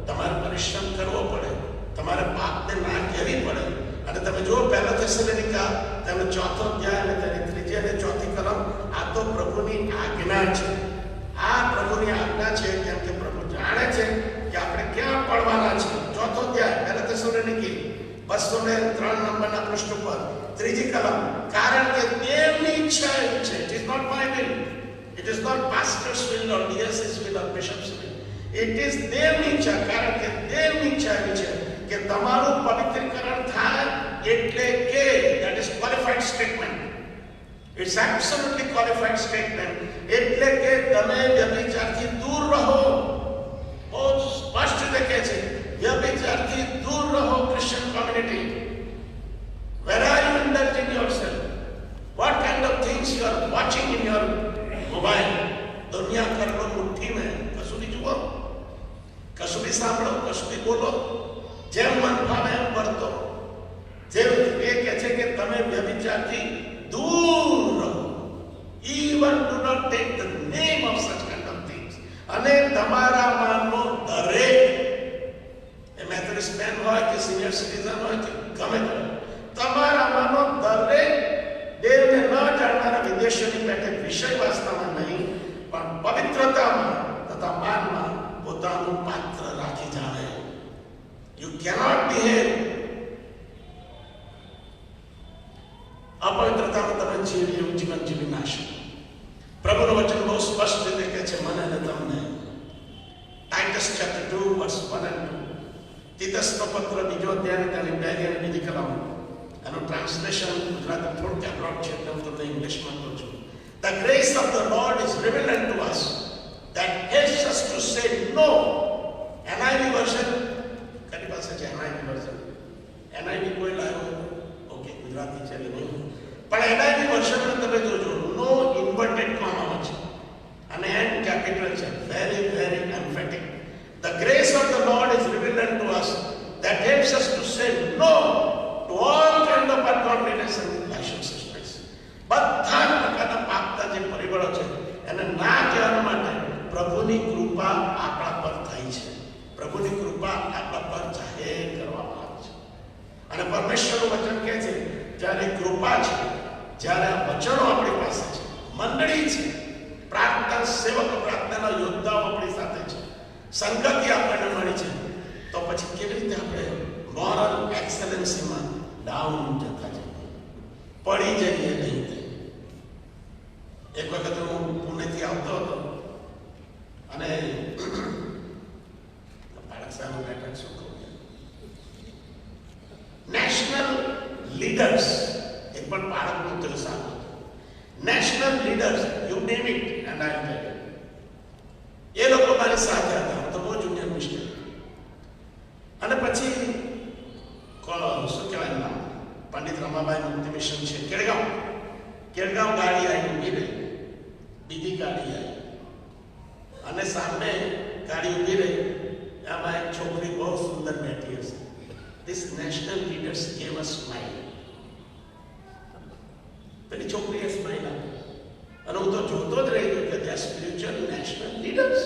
તમારે પરિશ્રમ કરવો પડે, તમારે પાપને ના કહેવી પડે. અને તમે જો પહેલા થેસલોનિકા તેનો 4થો અધ્યાય અને તેની 3જી અને 4થી કલમ, આ તો પ્રભુની આજ્ઞા છે. આ પ્રભુની આજ્ઞા છે, કેમ કે પ્રભુ જાણે છે કે આપણે ક્યાં પડવાના છે. 4થો અધ્યાય પહેલા થેસલોનિકી 203 નંબરના પૃષ્ઠ પર 3જી કલમ. કારણ કે દેવની ઈચ્છા એવી છે. It is not my will, it is not pastor's will or DSS will or bishops will. It is દેવની ઈચ્છા. કારણ કે દેવની ઈચ્છા એવી છે કે તમારું પવિત્રીકરણ થાય. એટલે કે that is qualified statement. It's absolutely qualified statement. એટલે કે તમે વ્યભિચારથી દૂર રહો. બહુ સ્પષ્ટ દેખે છે, વ્યભિચારથી દૂર રહો. Christian community, where are you indulging yourself? What kind of things you are watching in your mobile? दुनिया कर लो मुट्ठी में, कશું भी જુઓ, કશું भी સાંભળો, કશું भी બોલો, જેમ મન ભાવે એમ વર્તો. જેમ એ કહે છે કે તમે વ્યભિચારથી દૂર રહો. Even do not take the name of such kind of things. અને તમારા માનનો દરેક, એ મેથોડિસ્ટ મેન હોય કે સિનિયર સિટીઝન હોય કે ગમે તે, તમારા માનનો દરેક દેવને ન જાણનારા વિદેશીઓની પેટે વિષય વાસ્તવમાં નહીં, પણ પવિત્રતામાં તથા માનમાં પોતાનું પાત્ર રાખી જાણે. You cannot behave. અપવિત્રતામાં તમે જીવન જીવી ના શકો. પ્રભુનું વચન બહુ સ્પષ્ટ રીતે કહે છે મને અને તમને. ટાઇટસ ચેપ્ટર 2 વર્સ 1 and 2. તીતસનો પત્ર 2જો અધ્યાય તેની 1 અને 2 કલમ. એનું ટ્રાન્સલેશન ગુજરાતી થોડું એબ્રોડ છે, એટલે હું તમને ઇંગ્લિશમાં કહું છું. The grace of the Lord is revealed unto us that helps us to say no. NIV version, કની પાસે છે NIV version? NIV કોઈ લાવ્યો? Okay, lights and flashing systems, બધા જ પ્રકારના પાપના જે પરિબળો છે એને ના કહેવા માટે પ્રભુની કૃપા આપણા પર થઈ છે. પ્રભુની કૃપા આપણા પર જાહેર કરવામાં આવી છે. અને પરમેશ્વરનું વચન કહે છે જ્યારે કૃપા છે, જ્યારે આ વચનો આપણી પાસે છે, મંડળી છે, પ્રાર્થના સેવકો, પ્રાર્થનાના યોદ્ધાઓ આપણી સાથે છે, સંગતિ આપણને મળી છે, તો પછી કેવી રીતે આપણે મોરલ એક્સેલન્સીમાં ડાઉન જતા જઈએ, પડી જઈએ નહીં? એક વખત હું પુણેથી આવતો હતો અને બાળક સાહેબ બેઠક શું કહું, નેશનલ લીડર્સ, એક પણ બાળકનું દિલ સારું, national leaders, you name it and I tell you, એ લોકો મારી સાથે હતા. તો બહુ જુનિયર મુશ્કેલ. અને પછી શું કહેવાય નામ, પંડિત રમાબાઈ મુક્તિ મિશન છે, કેળગાંવ ગાડી આવી ઊભી રહી, બીજી ગાડી આવી અને સામે ગાડી ઊભી રહી, એમાં એક છોકરી બહુ સુંદર બેઠી હશે. These national leaders gave a smile. પેલી છોકરીએ સ્માઇલ આપી અને હું તો જોતો જ રહી ગયો કે ત્યાં સ્પિરિચ્યુઅલ નેશનલ લીડર્સ.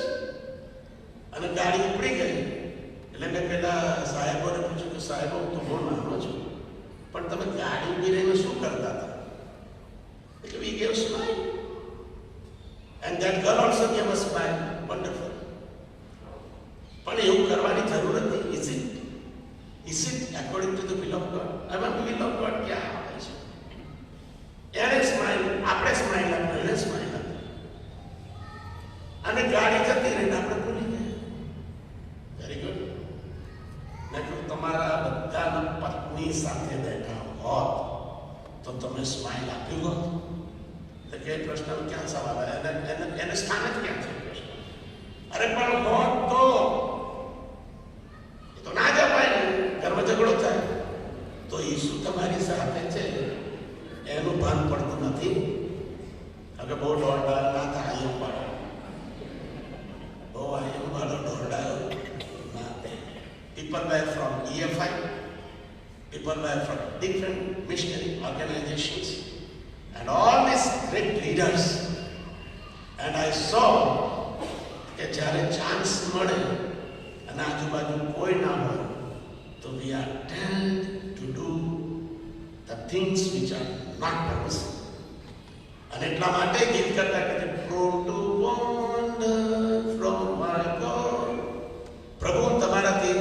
અને ગાડી ઉપડી ગઈ એટલે મેં પેલા સાહેબોને પૂછ્યું કે સાહેબો હું તો બહુ નાનો છું, પણ તમે ગાડી ઊભી રહીને શું કરતા હતા? એટલે we gave smile and that girl also gave a smile. Wonderful. પણ એવું કરવાની જરૂર નથી. Is it according to the will of God? આમાં will of God ક્યાં આવે છે? એને સ્માઇલ, આપણે સ્માઇલ આપો, એને સ્માઇલ આપો અને ગાડી જતી રહીને આપણે ભૂલી ગયા. Very good. મેં કહ્યું તમારા બધાના પત્ની સાથે બેઠા હોત તો તમે સ્માઇલ આપ્યું હોત? તો કે પ્રશ્ન ક્યાં સવાલ આવે? એને સ્થાન જ ક્યાં છે પ્રશ્ન? અરે પણ હોત તો ના જવાય ને, ઘરમાં ઝઘડો થાય તો ઈસુ તમારી સાથે છે એનું ભાન પડતું નથી. હવે બહુ દોરડા ના થાય, આયમ પાડો, બહુ આયમ પાડો, દોરડાયો ના. People were from EFI, people were from different missionary organizations and all these great leaders, and I saw કે જ્યારે ચાન્સ મળે અને આજુબાજુ કોઈ ના હોય તો we are tend to do the things which are not permissible. અને એટલા માટે ગીત કરતા કે prone to wander from my God. પ્રભુ તમારાથી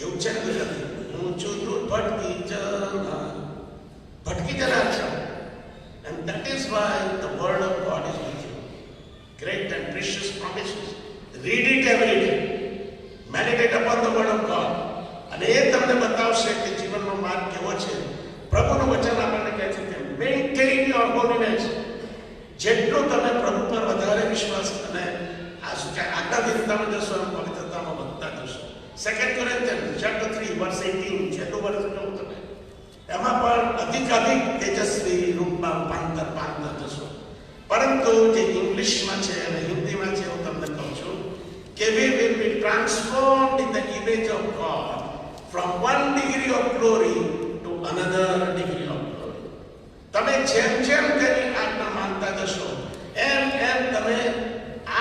એવું છે ને ગુજરાતી, હું છું તું ભટકી જનાર છો. And that is why the word of God is with you. Great and precious promises. Read it every day. Meditate upon the word of God. અને એ તમને બતાવશે કે જીવનનો માર્ગ કેવો છે. પ્રભુનું વચન આપણને કહે છે કે મેન્ટેન યોર હોલીનેસ. જેટલું તમે પ્રભુ પર વધારે વિશ્વાસ અને આજ્ઞાધીનતામાં જશો એમ પવિત્રતામાં વધતા જશો. 2 Corinthians chapter 3 verse 18 છેલ્લું વર્ષ કહું તમે, એમાં પણ અધિક તેજસ્વી રૂપમાં પામતા જશો. પરંતુ જે ઇંગ્લિશમાં છે અને હિન્દીમાં છે હું તમને કહું છું કે we will be transformed in the image of God from one degree of glory to another degree of glory. તમે જેમ કરી આજ્ઞા માનતા જશો એમ તમે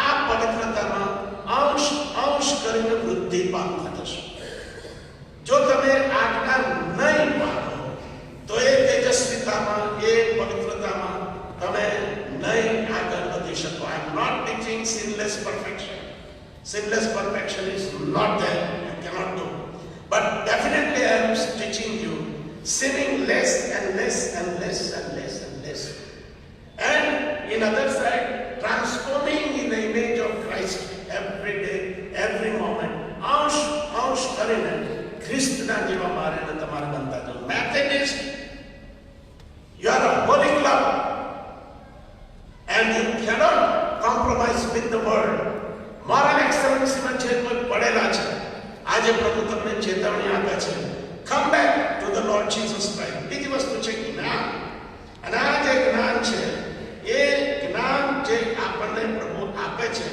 આ પવિત્રતામાં અંશ કરીને વૃદ્ધિ પામતા જશો. જો તમે આજ્ઞા નહીં પાડો તો એ તેજસ્વીતામાં, એ પવિત્રતામાં તમે નહીં આગળ વધી શકો. I am not teaching sinless perfection. Sinless perfection is not there. You cannot do. But definitely I am teaching you sinning less and less and less and less and less. And in other side, transforming in the image of Christ every day, every moment. અંશ કરીને ખ્રિસ્તના જેવા મારેને તમારે બનતા જાઓ. Methodist, you are a holy club and you cannot compromise with the world. Moral એક્સેલન્સમાં જે કોઈ પડેલા છે, આજે પ્રભુ તમને ચેતવણી આપે છે, come back to the Lord Jesus Christ. બીજી વસ્તુ છે જ્ઞાન. અને આ જે જ્ઞાન છે એ જ્ઞાન જે આપણને પ્રભુ આપે છે,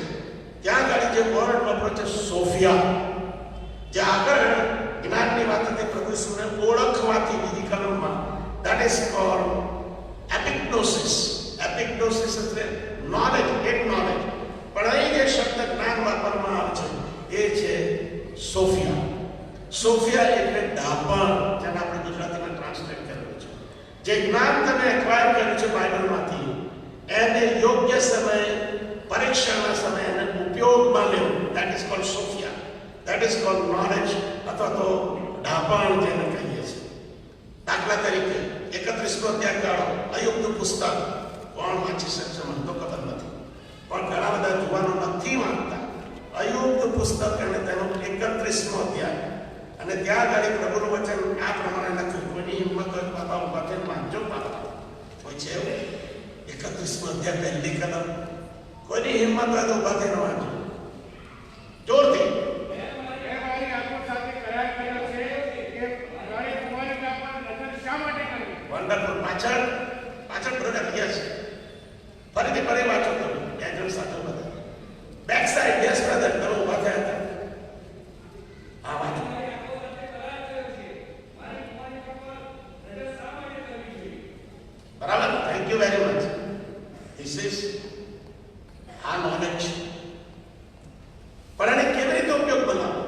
ત્યાં આગળ જે વર્ડ વાપરો છે સોફિયા, જે આગળ જ્ઞાનની વાત હતી પ્રભુ ઈસુને ઓળખવાથી બીજી કલમમાં, that એપિગ્નોસિસ એટલે નોલેજ, એક નોલેજ. પણ અહીં જે શબ્દ જ્ઞાન વાપરવામાં આવે છે એ છે સોફિયા. સોફિયા એટલે ડાપણ, જેને આપણે ગુજરાતીમાં ટ્રાન્સલેટ કર્યું છે. જે જ્ઞાન તમે એક્વાયર કર્યું છે બાઇબલમાંથી, એને યોગ્ય સમયે, પરીક્ષાના સમયે એને ઉપયોગમાં લેવું. That is called Sophia. That is called knowledge અથવા તો ડાપણ જેને કહીએ છીએ. દાખલા તરીકે 31મો અધ્યાય કાઢો, અયુબનું પુસ્તક. કોણ વાંચી શકશે મને તો ખબર નથી, પણ ઘણા બધા યુવાનો નથી વાંચતા. અયુબનું પુસ્તક અને તેનો 31મો અધ્યાય, અને ત્યાં આગળ પ્રભુનું વચન આ પ્રમાણે લખ્યું. કોઈની હિંમત હોય બાબા ઉભા થઈને વાંચો બાબા. કોઈ છે એવું? 31મો અધ્યાય પહેલી કલમ. કોઈની હિંમત હોય તો ઉભા થઈને વાંચો જોરથી. વન્ડરફુલ. પાછળ બ્રધર, યસ. ફરીથી ફરી વાંચો તમે, બે જણ સાથે બધા. બેક સાઈડ, યસ બ્રધર, તમે ઉભા થયા હતા. હા વાંચો. બરાબર, thank you very much. This is આ નોલેજ. પણ એને કેવી રીતે ઉપયોગ બનાવો?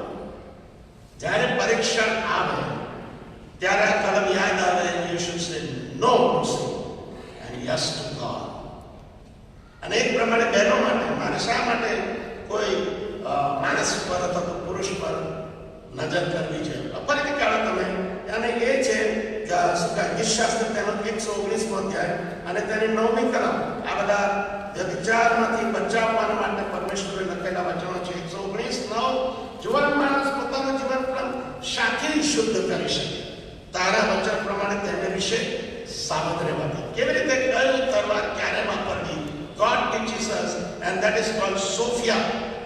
જ્યારે પરીક્ષણ આવે ત્યારે આ કલમ યાદ આવે. You should say no to sin and yes to God. અને એક પ્રમાણે બહેનો માટે, મારે શા માટે કોઈ માણસ પર અથવા તો પુરુષ પર નજર કરવી છે? ફરીથી કાઢો તમે. અને એ છે ગીતશાસ્ત્ર તેનો 119મો અધ્યાય અને તેની 9મી કલમ. આ બધા વિચારમાંથી બચાવવા માટે પરમેશ્વરે લખેલા વચનો છે. 119:9. જુવાન માણસ પોતાનું જીવન શાથી શુદ્ધ કરી શકે, તારા વચન પ્રમાણે તેને વિશે સાવધ રહેવાથી. કેવી રીતે કઈ તલવાર ક્યારે વાપરવી? God teaches us and that is called Sophia.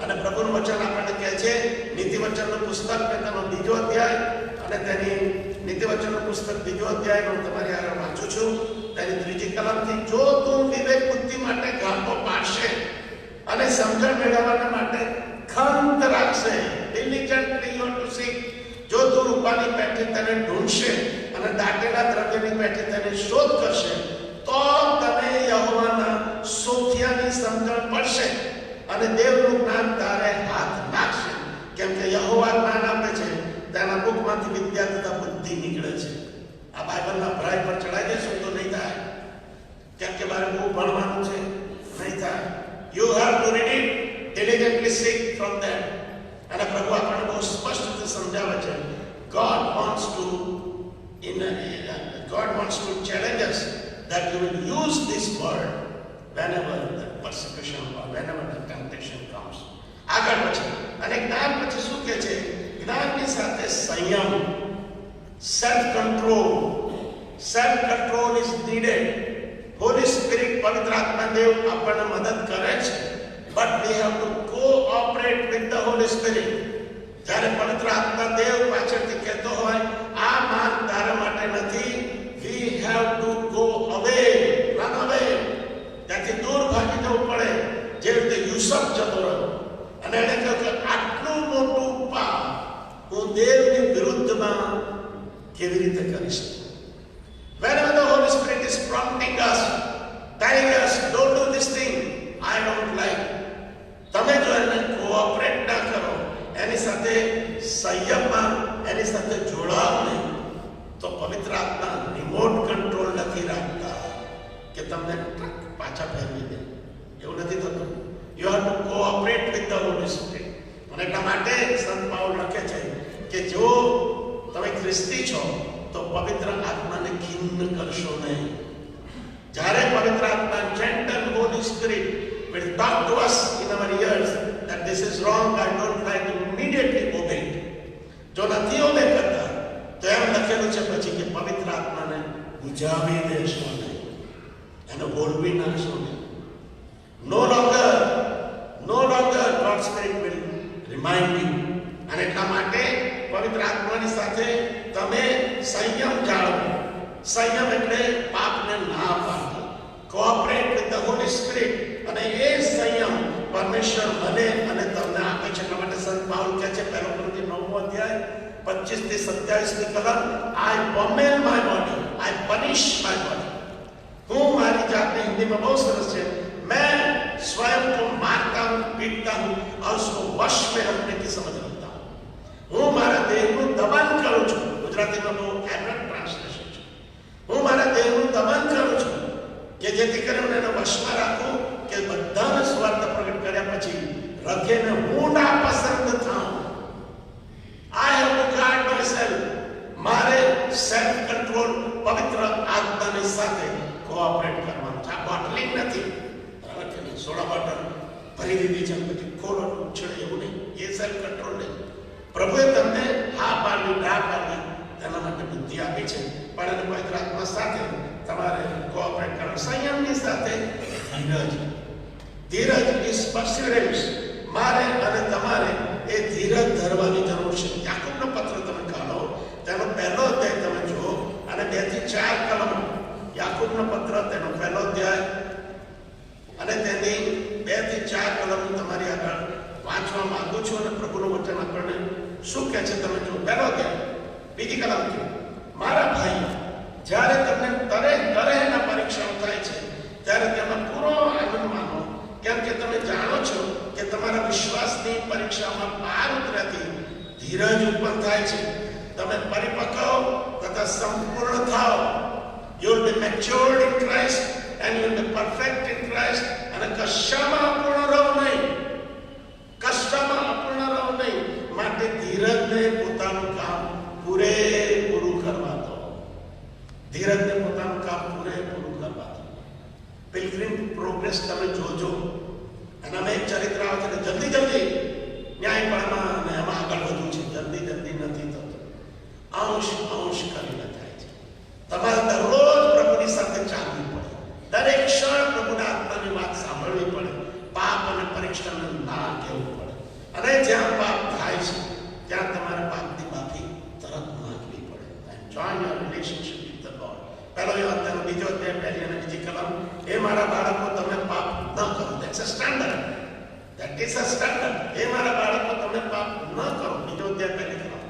અને પ્રભુનું વચન આપણને કહે છે, નીતિવચનનું પુસ્તક તેનો 2જો અધ્યાય અને તેની નીતિવચનનું પુસ્તક 2જો અધ્યાય હું તમારી આગળ વાંચું છું. તેની 3જી કલમથી, જો તું વિવેક બુદ્ધિ માટે ગાંઠો પાડશે અને સમજણ મેળવવા માટે ખંત રાખશે, diligently you have to seek. જો તું રૂપાની પેઠે તેને ઢૂંઢશે અને દાટેલા દ્રવ્યની પેઠે તેને શોધ કરશે, તો તને યહોવાના સોફિયાની સમજણ પડશે અને દેવનું જ્ઞાન તારે હાથ નાખશે. કેમ કે યહોવા જ્ઞાન આપે છે, તેના મુખમાંથી વિદ્યા તથા બુદ્ધિ નીકળે છે. આ બાઇબલના ભરાઈ પર ચડાઈ દેશું તો નહીં થાય. કેમ કે મારે બહુ ભણવાનું છે, નહીં થાય. You have two read it, diligently seek from them. અને પ્રભુ આપણને બહુ સ્પષ્ટ રીતે સમજાવે છે. God wants to challenge us that you will use this word whenever the persecution or whenever the temptation comes. આગળ પછી અને જ્ઞાન પછી શું કહે છે? જ્ઞાનની સાથે સંયમ, self control is needed. Holi spirit, પવિત્ર આત્મા દેવ આપણને મદદ કરે છે, but we have to cooperate with the Holy Spirit. જ્યારે પવિત્ર આત્મા દેવ પાછળથી કહેતો હોય આ માર્ગ તારા માટે નથી, we have to go away, run away. ત્યાંથી દૂર ભાગી જવું પડે. જે રીતે યુસુફ જતો રહ્યો અને એને કહ્યું કે આટલું મોટું પાપ હું દેવની વિરુદ્ધમાં કેવી રીતે કરી શકું? Whenever the Holy Spirit is prompting us, telling us, don't do this thing, I don't like. તમે જો એને કોઓપરેટ ના કરો, એની સાથે સંયમમાં એની સાથે જોડાવ નહીં, તો પવિત્ર આત્મા રિમોટ કંટ્રોલ નથી રાખતા કે તમને પાછા ફેરવી દે. એવું નથી થતું. You have two cooperate with the Holi spirit. અને એટલા માટે સંત પાઉલ લખે છે કે જો તમે ખ્રિસ્તી છો તો પવિત્ર આત્માને ખિન્ન કરશો નહીં. જ્યારે પવિત્ર આત્મા, gentle Holi spirit will talk to us in our ears that this is wrong, I don't like to immediately obey it. જો નથી obey કરતા તો એમ લખેલું છે પછી કે પવિત્ર આત્માને બુજાવી દેશો નહીં, એને બોલવી નાખશો નહીં. No longer God's Spirit will remind you. અને એટલા માટે પવિત્ર આત્માની સાથે તમે સંયમ જાળવો. સંયમ એટલે પાપને ના પાડો. Cooperate with the Holi spirit. અને એ સંયમ પરમેશ્વર મને અને તમને આપે છે. એટલા માટે સંત પાઉલ કહે છે, 1 કોરિન્થીય 9મો અધ્યાય 25 થી 27ની કલમ, I pommel my body, I punish my body. હું મારી आपने हिंदी में बहुत सरस है, मैं स्वयं को मारता हूं, पीटता हूं और उसको वश में रखने की समझ रखता हूं. હું મારા દેહનું દમન કરું છું. ગુજરાતીમાં બહુ એબ્રપ્ટ ટ્રાન્સલેશન છે. હું મારા દેહનું દમન કરું છું કે જેથી કરીને એને વશમાં રાખું કે બધાને સ્વાર્થ પ્રગટ કર્યા પછી રખેને હું ના પસંદ થાઉં. I have to guard myself. મારે સેલ્ફ કંટ્રોલ પવિત્ર આત્માની સાથે કોઓપરેટ કરવાનું છે. આ બોટલિંગ નથી. બરાબર છે ને? સોડા બોટલ ભરી દીધી છે પછી ખોલો ઉછળે એવું નહીં. એ સેલ્ફ કંટ્રોલ નહીં. પ્રભુએ તમને હા પાડવી ના પાડવી તેના માટે બુદ્ધિ આપી છે, પણ એને પવિત્ર આત્મા સાથે તમારે કોઓપરેટ કરવાનું. સંયમની સાથે ધીરજ. ધીરજ ઇઝ પરસિવરન્સ. મારે અને તમારે એ ધીરજ ધરવાની જરૂર છે. યાકૂબનો પત્ર તમે કાઢો, તેનો પહેલો અધ્યાય તમે જુઓ અને 2 થી 4 કલમો. યાકૂબનો પત્ર તેનો પહેલો અધ્યાય અને તેની 2 થી 4 કલમ તમારી આગળ વાંચવા માંગુ છું અને પ્રભુનું વચન આપણને શું કહે છે તમે જુઓ. પહેલો અધ્યાય બીજી કલમ છે. મારા ભાઈઓ, જ્યારે તમને તરેહના પરીક્ષાઓ થાય છે ત્યારે તેમાં પૂરો આનંદ માનો, કેમ કે તમે જાણો છો કે તમારા વિશ્વાસની પરીક્ષામાં પાર ઉતર્યાથી ધીરજ ઉત્પન્ન થાય છે. તમે પરિપક્વ તથા સંપૂર્ણ થાઓ. You will be matured in Christ and you will be perfect in Christ. અને કશામાં અપૂર્ણ રહો નહીં. કશામાં અપૂર્ણ રહો નહીં. માટે ધીરજને પોતાનું કામ પૂરેપૂરું કરવા દો. ધીરજને પોતાનું કામ પૂરેપૂરું કરવા દો. પિલગ્રીમ પ્રોગ્રેસ તમે જોજો. અને અમે એક ચરિત્ર આવે છે જલ્દી ન્યાયપણમાં અને એમાં આગળ વધવું છે. જલ્દી નથી થતું. અંશ કરીને થાય છે. તમારે દરરોજ પ્રભુની સાથે ચાલવું પડે. દરેક ક્ષણ પ્રભુના આત્માની વાત સાંભળવી પડે. પાપ અને પરીક્ષાને ના કહેવું પડે. અને જ્યાં પાપ થાય છે ત્યાં તમારે પાપની માફી તરત માંગવી પડે. Join your relationship with the God. પહેલો યોહાનનો બીજો અધ્યાય પહેલી અને બીજી કલમ. એ મારા બાળકો, તમે પાપ ન કરો. That's a standard. That is a standard. એ મારા બાળકો, તમે પાપ ન કરો. બીજો અધ્યાય પહેલી કલમ.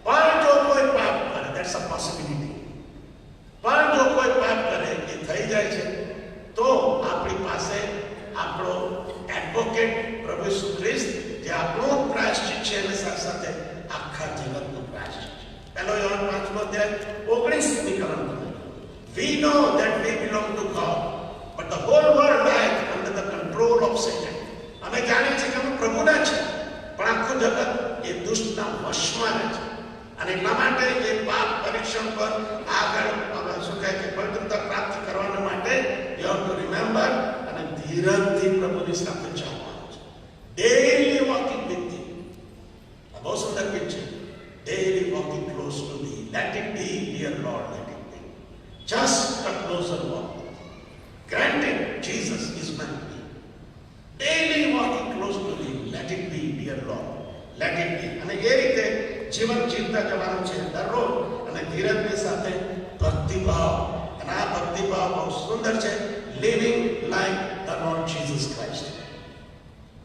પણ જો કોઈ પાપ કરે, ધેટ્સ અ પોસિબિલિટી. પણ જો કોઈ પાપ કરે એ થઈ જાય છે તો આપણી પાસે આપણો એડવોકેટ પ્રભુ ઈસુ ખ્રિસ્ત, જે આપણું પ્રાયશ્ચિત છે અને સાથે સાથે આખા જગતનું પ્રાયશ્ચિત છે. પહેલો યોહાન 5નો અધ્યાય 19મી કલમ. We know that we belong to God, but the whole world lies under the control of Satan. અમે જાણીએ છીએ કે અમે પ્રભુના છે, પણ આખું જગત એ દુષ્ટના વશમાં રહે છે. અને એટલા માટે એ પાપ પરીક્ષણ પર આગળ શું કહે છે પવિત્રતા પ્રાપ્ત કરવાના માટે યુ હેવ ટુ રિમેમ્બર અને ધીરજથી પ્રભુની સાથે ચાલવાનું છે. Daily walking with him. આ બહુ સુંદર ગીત છે. Daily walking close to thee. Let it be dear Lord, let it be. Just a closer walk. Granted, Jesus is my me. Daily walking close to him. Let it be, dear Lord. Let it be. અને એ રીતે જીવન જીવતા જવાનું છે દરરોજ. અને ધીરજની સાથે ભક્તિભાવ. અને આ ભક્તિભાવ બહુ સુંદર છે. Living like the Lord Jesus Christ.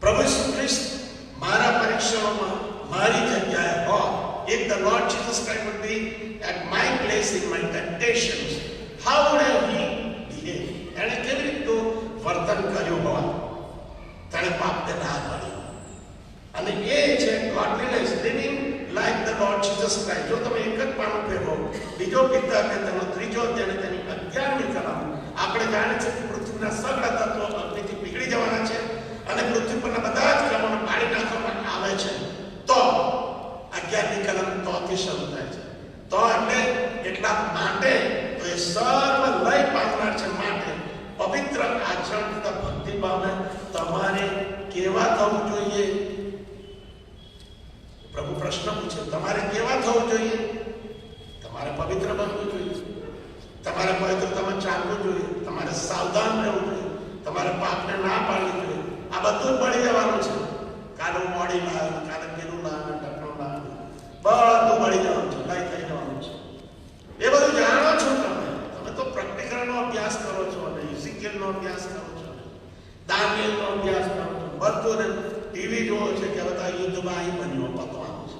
પ્રભુ ઈસુ ખ્રિસ્ત મારા પરીક્ષાઓમાં મારી જગ્યાએ હોય. If the Lord Jesus Christ would be at my place in my temptations, how would he behave? એણે કેવી રીતનું વર્તન કર્યું હોય? તેણે પાપને ના પાડ્યું. અને એ છે ગોડલીનેસ, living like the Lord Jesus Christ. જો તમે એક જ પાનું ફેરવો, બીજો પિતા કે તેનો ત્રીજો અધ્યાય તેની 11મી કલમ. આપણે જાણીએ છીએ કે પૃથ્વીના સગળા તત્વો અગ્નિથી પીગળી જવાના છે અને પૃથ્વી પરના બધા જ ક્રમોને પાડી નાખવામાં આવે છે. તો 11મી કલમ તોથી શરૂ થાય છે. તો એટલે એટલા માટે તો એ સર્વ લય પામનાર છે. માટે પવિત્ર આચરણ તથા ભક્તિભાવને તમારે કેવા થવું જોઈએ? પ્રભુ પ્રશ્ન પૂછે, તમારે કેવા થવું જોઈએ? તમારે પવિત્ર બનવું જોઈએ. તમારે પવિત્રતામાં ચાલવું જોઈએ. તમારે સાવધાન રહેવું જોઈએ. તમારે પાપને ના પાડવી જોઈએ. આ બધું પડી જવાનું છે. કાલે મોડી લાવ્યું, કાલે પેલું લાવ્યું, ટકનું લાવ્યું, બધું પડી જવાનું છે. લઈ થઈ જવાનું છે. એ બધું જાણો છો તમે. તમે તો પ્રેક્ટિકલનો અભ્યાસ કરો છો અને ઇઝીકીએલનો અભ્યાસ કરો છો, દાનિયેલનો અભ્યાસ કરો છો. બધું ને ટીવી જોવો છે કે બધા યુદ્ધમાં અહીં બન્યો પતવાનું છે.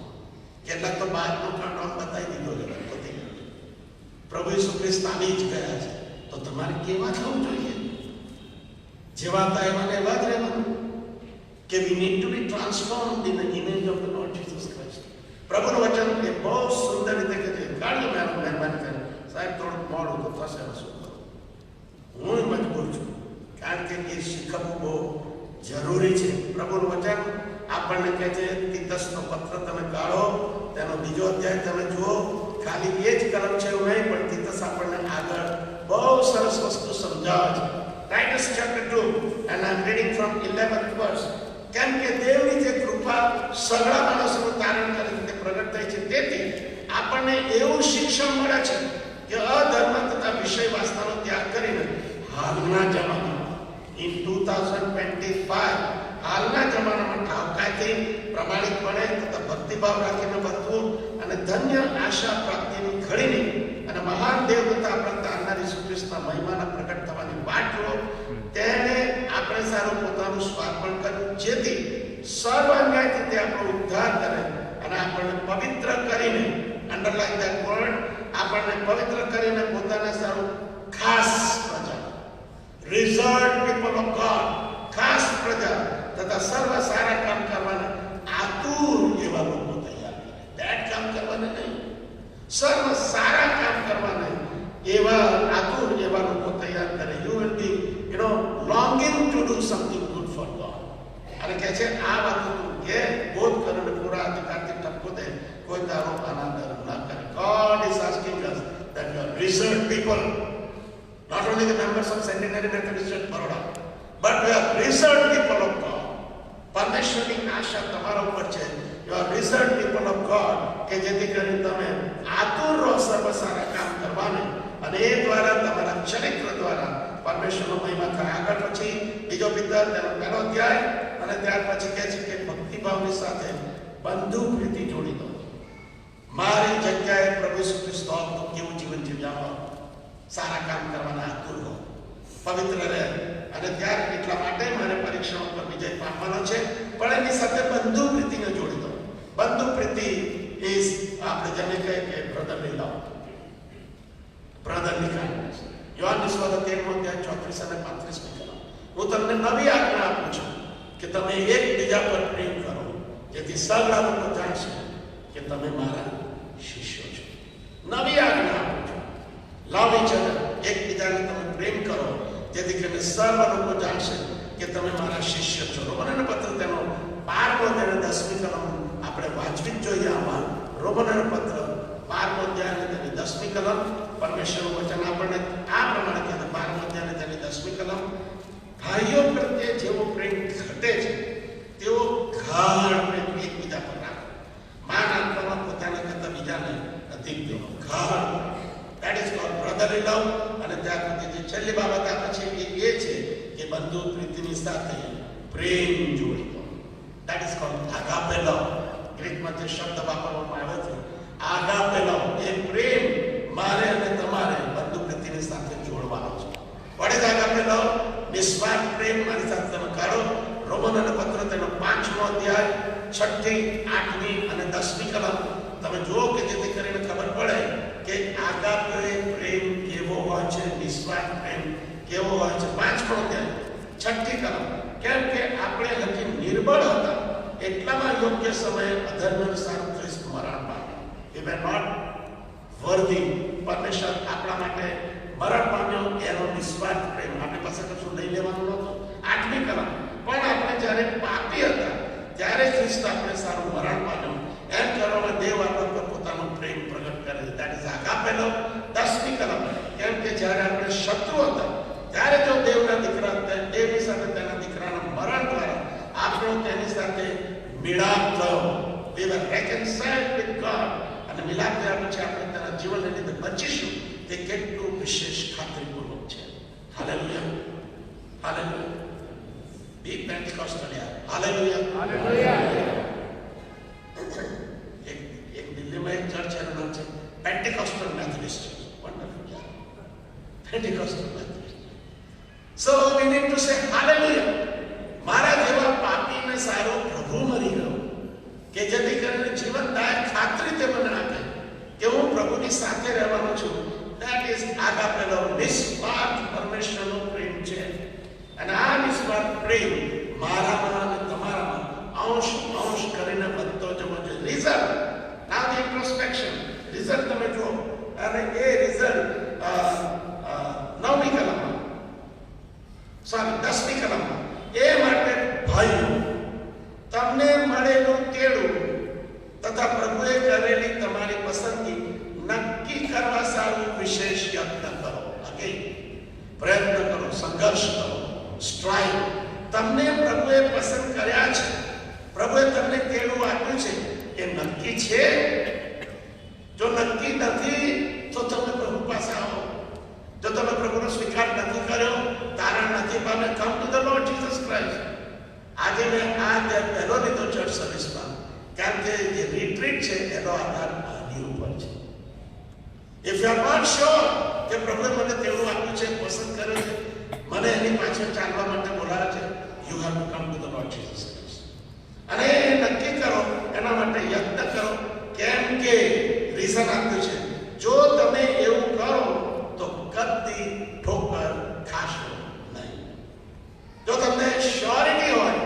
કેટલાક તો બાદનો કાંડો બતાવી દીધો છે. પતી ગયો. પ્રભુ ઈસુ ખ્રિસ્ત આવી જ ગયા છે. તો તમારે કેવા થવું જોઈએ? જેવા હતા એવા ને એવા જ રહેવાનું. કે we need to be transformed in the image of the Lord Jesus Christ. પ્રભુનું વચન એ બહુ સુંદર રીતે કહે છે. કાઢજો મહેરબાની કરીને. સાહેબ થોડું મોડું તો થશે, શું કરું? હું મજબૂર છું, કારણ કે એ શીખવવું બહુ જરૂરી છે. પ્રભુનું વચન આપણને કહે છે, તીતસનો પત્ર તમે કાઢો, તેનો બીજો અધ્યાય તમે જુઓ. ખાલી એ જ કલમ છે એવું નહીં, પણ તીતસ આપણને આગળ બહુ સરસ વસ્તુ સમજાવે છે. Titus chapter 2 and I'm reading from 11th verse. કેમ કે દેવની જે કૃપા સગળા માણસોનું તારણ કરે તે પ્રગટ થઈ છે, તેથી આપણને એવું શિક્ષણ મળે છે કે અધર્મ તથા વિષય વાસનાનો ત્યાગ કરીને હાલના જમાનામાં in 2025 હાલના જમાનામાં ઠાવકાઈથી પ્રમાણિકપણે તથા ભક્તિભાવ રાખીને વર્તવું અને ધન્ય આશા પ્રાપ્તિની ઘડીની અને મહાન દેવ તથા આપણા તારનાર ઈસુ ખ્રિસ્તના મહિમાના પ્રગટ થવાની વાટ જુઓ. તેને આપણે સારું પોતાનું સ્વાર્પણ કર્યું, જેથી સર્વ અન્યાયથી તે આપણો ઉદ્ધાર કરે અને આપણને પવિત્ર કરીને, અંડરલાઈન ધેટ વર્ડ, આપણને પવિત્ર કરીને પોતાના સારું ખાસ પ્રજા, રિઝર્વડ પીપલ ઓફ ગોડ, ખાસ પ્રજા તથા સર્વ સારા કામ કરવાના આતુર એવા લોકો તૈયાર કરે. બેડ કામ કરવાને નહીં, સર્વ સારા કામ કરવાને એવા આતુર એવા લોકો તૈયાર કરે. You will be longing to do something good for God. અને કહે છે આ વાતો તું કે બોધ કરીને પૂરા અધિકારથી ટપકો દે, કોઈ તારો અનાદર ના કરે. God is asking us that we are reserved people, not only the members of Centenary Methodist Church Baroda, but we are reserved people of God. પરમેશ્વરની આશા તમારા ઉપર છે. You are reserved people of God, કે જેથી કરીને તમે આતુર રહો સર્વ સારા કામ કરવાને, અને એ દ્વારા તમારા ચરિત્ર દ્વારા પરમેશ્વરનો મહિમા થાય. આગળ પછી બીજો પિતર તેનો પહેલો અધ્યાય, અને ત્યાર પછી કહે છે કે ભક્તિભાવની સાથે બંધુ પ્રીતિ જોડી દો. મારી જગ્યાએ પ્રભુ ઈસુ ખ્રિસ્ત હોત તો કેવું જીવન જીવ્યા હોત? સારા કામ કરવાના આતુર હો, પવિત્ર રહે. અને ત્યારે એટલા માટે મારે પરીક્ષાઓ પર વિજય પામવાનો છે, પણ એની સાથે બંધુ પ્રીતિને જોડી દો. બંધુ પ્રીતિ ઇઝ આપણે જેને કહીએ કે બ્રધરલી લવ, બ્રધરલી કાઇન્ડનેસ. યોહાનની સુવાર્તા 13મો અધ્યાય 34 અને 35 કલમ. હું તમને નવી આજ્ઞા આપું છું કે તમે એકબીજા પર પ્રેમ કરો, જેથી સગળા લોકો જાણશે કે તમે મારા શિષ્યો છો. નવી આજ્ઞા આપું છું, લવ ઈચ અધર, એકબીજાને તમે પ્રેમ કરો, જેથી કરીને સર્વ લોકો જાણશે કે તમે મારા શિષ્ય છો. રોમનના પત્ર તેનો 12મો અધ્યાય 10મી કલમ આપણે વાંચવી જ જોઈએ. આમાં રોમનના પત્ર 12મો અધ્યાય તેની 10મી કલમ, પરમેશ્વરનું વચન આપણને આ પ્રમાણે કહે છે. 12મો અધ્યાય તેની 10મી કલમ, ભાઈઓ પ્રત્યે જેવો પ્રેમ ઘટે છે તેવો ગાઢ પ્રેમ એકબીજા પર રાખો. માન આપવામાં પોતાના કરતા બીજાને અધિક દેવો, ગાઢ. That is called brotherly love. અને ત્યાર પછી જે છેલ્લી બાબત આપે છે એ છે કે બંધુ પ્રીતિની સાથે પ્રેમ જોડી દો. That is called agape love. ગ્રીકમાં જે શબ્દ વાપરવામાં આવે છે agape love, એ પ્રેમ મારે અને તમારે બંધુ પ્રીતિની સાથે જોડવાનો છે. What is agape love? નિસ્વાર્થ પ્રેમ. મારી સાથે તમે કાઢો રોમનના પત્ર તેનો 5મો અધ્યાય 6ઠી 8મી અને 10મી કલમ તમે જુઓ, કે જેથી કરીને ખબર પડે કે આગાપે પ્રેમ કેવો હોય છે, નિસ્વાર્થ પ્રેમ કેવો હોય છે. 5મો અધ્યાય 6ઠી કલમ. કેમ કે આપણે હજી નિર્બળ હતા એટલામાં યોગ્ય સમયે અધર્મનું સારું ખ્રિસ્ત મરણ પામ્યો. We were not worthy. પરમેશ્વર આપણા માટે મરણ પામ્યો, એનો નિસ્વાર્થ પ્રેમ. આપણી પાસે કશું લઈ લેવાનું નહોતું. 8મી કલમ. પણ આપણે જ્યારે પાપી હતા ત્યારે ખ્રિસ્ત આપણે સારું મરણ પામ્યો, એમ કરવામાં દેવ આપણા પર પોતાનો પ્રેમ પ્રગટ કરે છે. That is agape love. 10મી કલમ. કેમ કે જ્યારે આપણે શત્રુ હતા ત્યારે જો દેવના દીકરા, દેવની સાથે તેના દીકરાના મરણ દ્વારા આપણો તેની સાથે મિલાપ થયો. We were reconciled with God. અને મિલાપ થયા પછી આપણે તેના જીવનને લીધે બચીશું, તે કેટલું વિશેષ ખાતરીપૂર્વક છે. Hallelujah, hallelujah. બી પેન્ટિકોસ્ટલ યાર, હાલેલુયા, હાલેલુયા. એક દિલ્હીમાં એક ચર્ચ એનું નામ છે પેન્ટિકોસ્ટલ મેથોડિસ્ટ ચર્ચ. વન્ડરફુલ યાર, પેન્ટિકોસ્ટલ Methodist. So we need to say hallelujah. મારા જેવા પાપીને સારો પ્રભુ મરી ગયો, કે જેથી કરીને જીવનદાયક ખાતરી તે મને આપે કે હું પ્રભુની સાથે રહેવાનો છું. That is agape love. નિસ્વાર્થ પરમેશ્વરનો પ્રેમ છે. અને આ પ્રેમ મારામાં અને તમારામાં અંશ અંશ કરીને વધતો જવો જોઈએ. Result, now the introspection, result તમે જુઓ. અને એ રિઝલ્ટ 9મી કલમમાં, સોરી 10મી કલમમાં, એ માટે ભાઈઓ તમને મળેલું તેડું તથા પ્રભુએ કરેલી તમારી પસંદગી નક્કી કરવા સારું વિશેષ યત્ન કરો. અગેન પ્રયત્ન કરો, સંઘર્ષ કરો, સ્ટ્રાઇવ. તમને પ્રભુએ પસંદ કર્યા છે, પ્રભુએ તમને તેડું આપ્યું છે, એ નક્કી છે? જો નક્કી નથી તો તમે પ્રભુ પાસે આવો. જો તમે પ્રભુનો સ્વીકાર નથી કર્યો, તારણ નથી પામ્યા, come to the Lord Jesus Christ. આજે મેં આ પહેલો લીધો ચર્ચ સર્વિસમાં, કારણ કે જે રિટ્રીટ છે એનો આધાર આની ઉપર છે. If you are not sure કે પ્રભુએ મને તેડું આપ્યું છે, પસંદ કર્યો છે, મને એની પાછળ ચાલવા માટે બોલાવે છે, you have to come to the Lord Jesus Christ. અને નક્કી કરો, એના માટે યત્ન કરો. કેમ કે રીઝન આપ્યું છે, જો તમે એવું કરો તો કદી ઠોકર ખાશો નહીં. જો તમને શ્યોરિટી હોય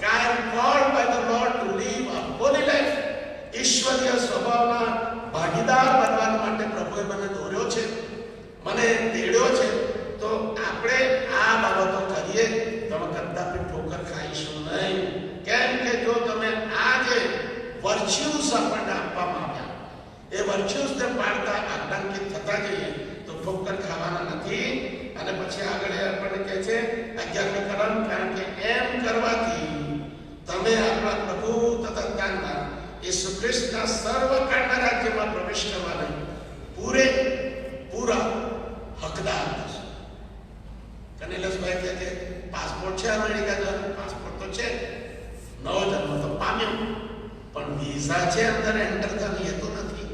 કે I am called by the Lord to live a holy life, ઈશ્વરીય સ્વભાવના ભાગીદાર બનવા માટે પ્રભુએ મને દોર્યો છે, મને તેડ્યો છે, તો આપણે આ બાબતો કરીએ તો કદાપી ઠોકર ખાઈશું નહીં. કેમ કે જો તમે આ જે વર્ચ્યુઝ આપણને આપવામાં આવ્યા, એ વર્ચ્યુઝને પાડતા આતંકિત થતા જઈએ તો ઠોકર ખાવાના નથી. અને પછી આગળ આપણને કહે છે 11મી કલમ, કારણ કે એમ કરવાથી તમે આપણા પ્રભુ તથા તારના ઈસુ ખ્રિસ્તના સર્વકાળના રાજ્યમાં પ્રવેશ કરવાના પૂરેપૂરા હકદાર થશો. કનેલસભાઈ કહે છે પાસપોર્ટ છે અમેરિકા જવાનો, પાસપોર્ટ તો છે, નવો જન્મ તો પામ્યો, પણ વિઝા છે અંદર એન્ટર થવાની, એ તો નથી.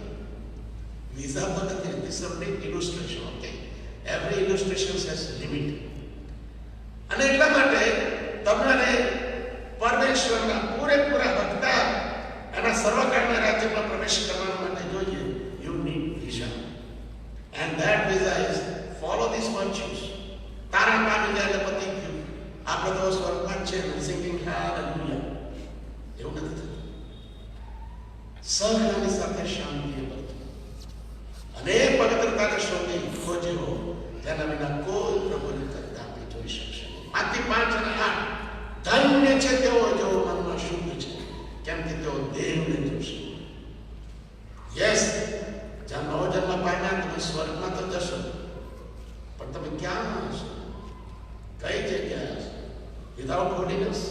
વિઝા તો નથી. This is only illustration, okay? Every illustration has limit. અને એટલા માટે તમારે પરમેશ્વરના પૂરેપૂરા હકદાર એના સર્વકાળના રાજ્યમાં પ્રવેશ કરવા માટે જોઈએ, you need visa. And that visa is follow these virtues. તારા પામી જાય એટલે પતી ગયું, આપણે તો સ્વર્ગમાં છે, સિંગિંગ હાલેલુયા, એવું નથી થતું. સહજની સાથે શાંતિ બધું, અને પવિત્રતાને શોધી ખોજ્યો, તેના વિના કોઈ પ્રભુની કદાપી જોઈ શકશે નહીં. આથી 5 અને 8, ધન્ય છે તેઓ જેઓ મનમાં શુદ્ધ છે, કેમ કે તેઓ દેવને જોશે. યસ, જ્યાં નવો જન્મ પામ્યા તમે સ્વર્ગમાં તો જશો, પણ તમે ક્યાં હશો? કઈ જગ્યાએ હશો? વિધાઉટ હોલીનેસ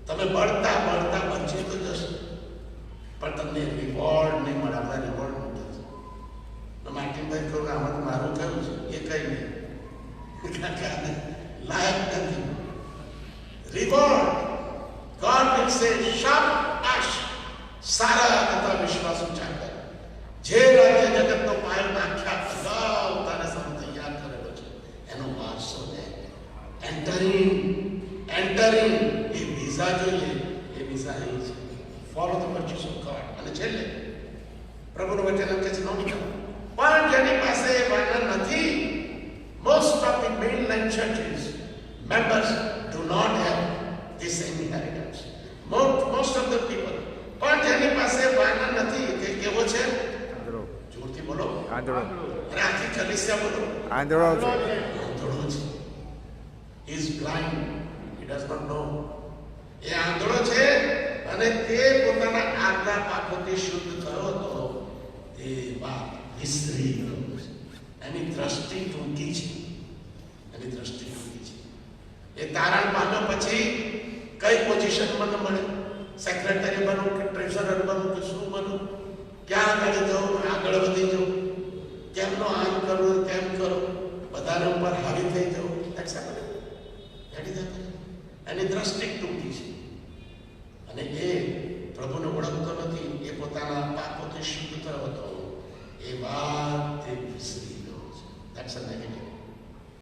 તમે બળતા બચી તો જશો, પણ તમને રિવોર્ડ નહીં મળે. આપણે રિવોર્ડ નથી. માર્ટિનભાઈ કહ્યું આમાં મારું કયું છે, એ કઈ નહીં, લાયક નથી. રિવોર્ડ ગોડ વિલ સે શાબાશ, સારા તથા વિશ્વાસ ઊંચા કર. જે રાજ્ય જગતનો પાયો નાખ્યા અગાઉ તારે સામે તૈયાર કરેલો છે, એનો વારસો લે. એન્ટરિંગ એ વિઝા જોઈએ, એ વિઝા એ છે. Follow the virtues of God. અને છેલ્લે પ્રભુનું વચન એમ કહે છે 9મી કલમ, પણ જેની પાસે વાંધો નથી, most of the mainland churches members do not have this inheritance. Most of the people, પણ જેની પાસે વાંધો નથી, કે કેવો છે? જોરથી બોલો. આંધળો. અરે આખી કલીસિયા બોલો. આંધળો છે. He is blind. He does not know. એ આંધળો છે અને તે પોતાના આગલા પાપોથી શુદ્ધ થયો હતો, તે પાપ વિસરી ગયો છે. એની દ્રષ્ટિ ટૂંકી છે. એ તારણ પામ્યો પછી કઈ પોઝિશન મને મળે? સેક્રેટરી બનવું કે ટ્રેઝરર બનવું કે શું બનવું? ક્યાં આગળ જવું? આગળ વધી જવું? કેમનો આમ કરવું, તેમ કરો, બધાને ઉપર હાવી થઈ જવું? એની દ્રષ્ટિ ટૂંકી છે અને એ પ્રભુને ઓળખતો નથી. એ પોતાના પાપોથી શુદ્ધ થયો હતો, એ વાત તે વિસરી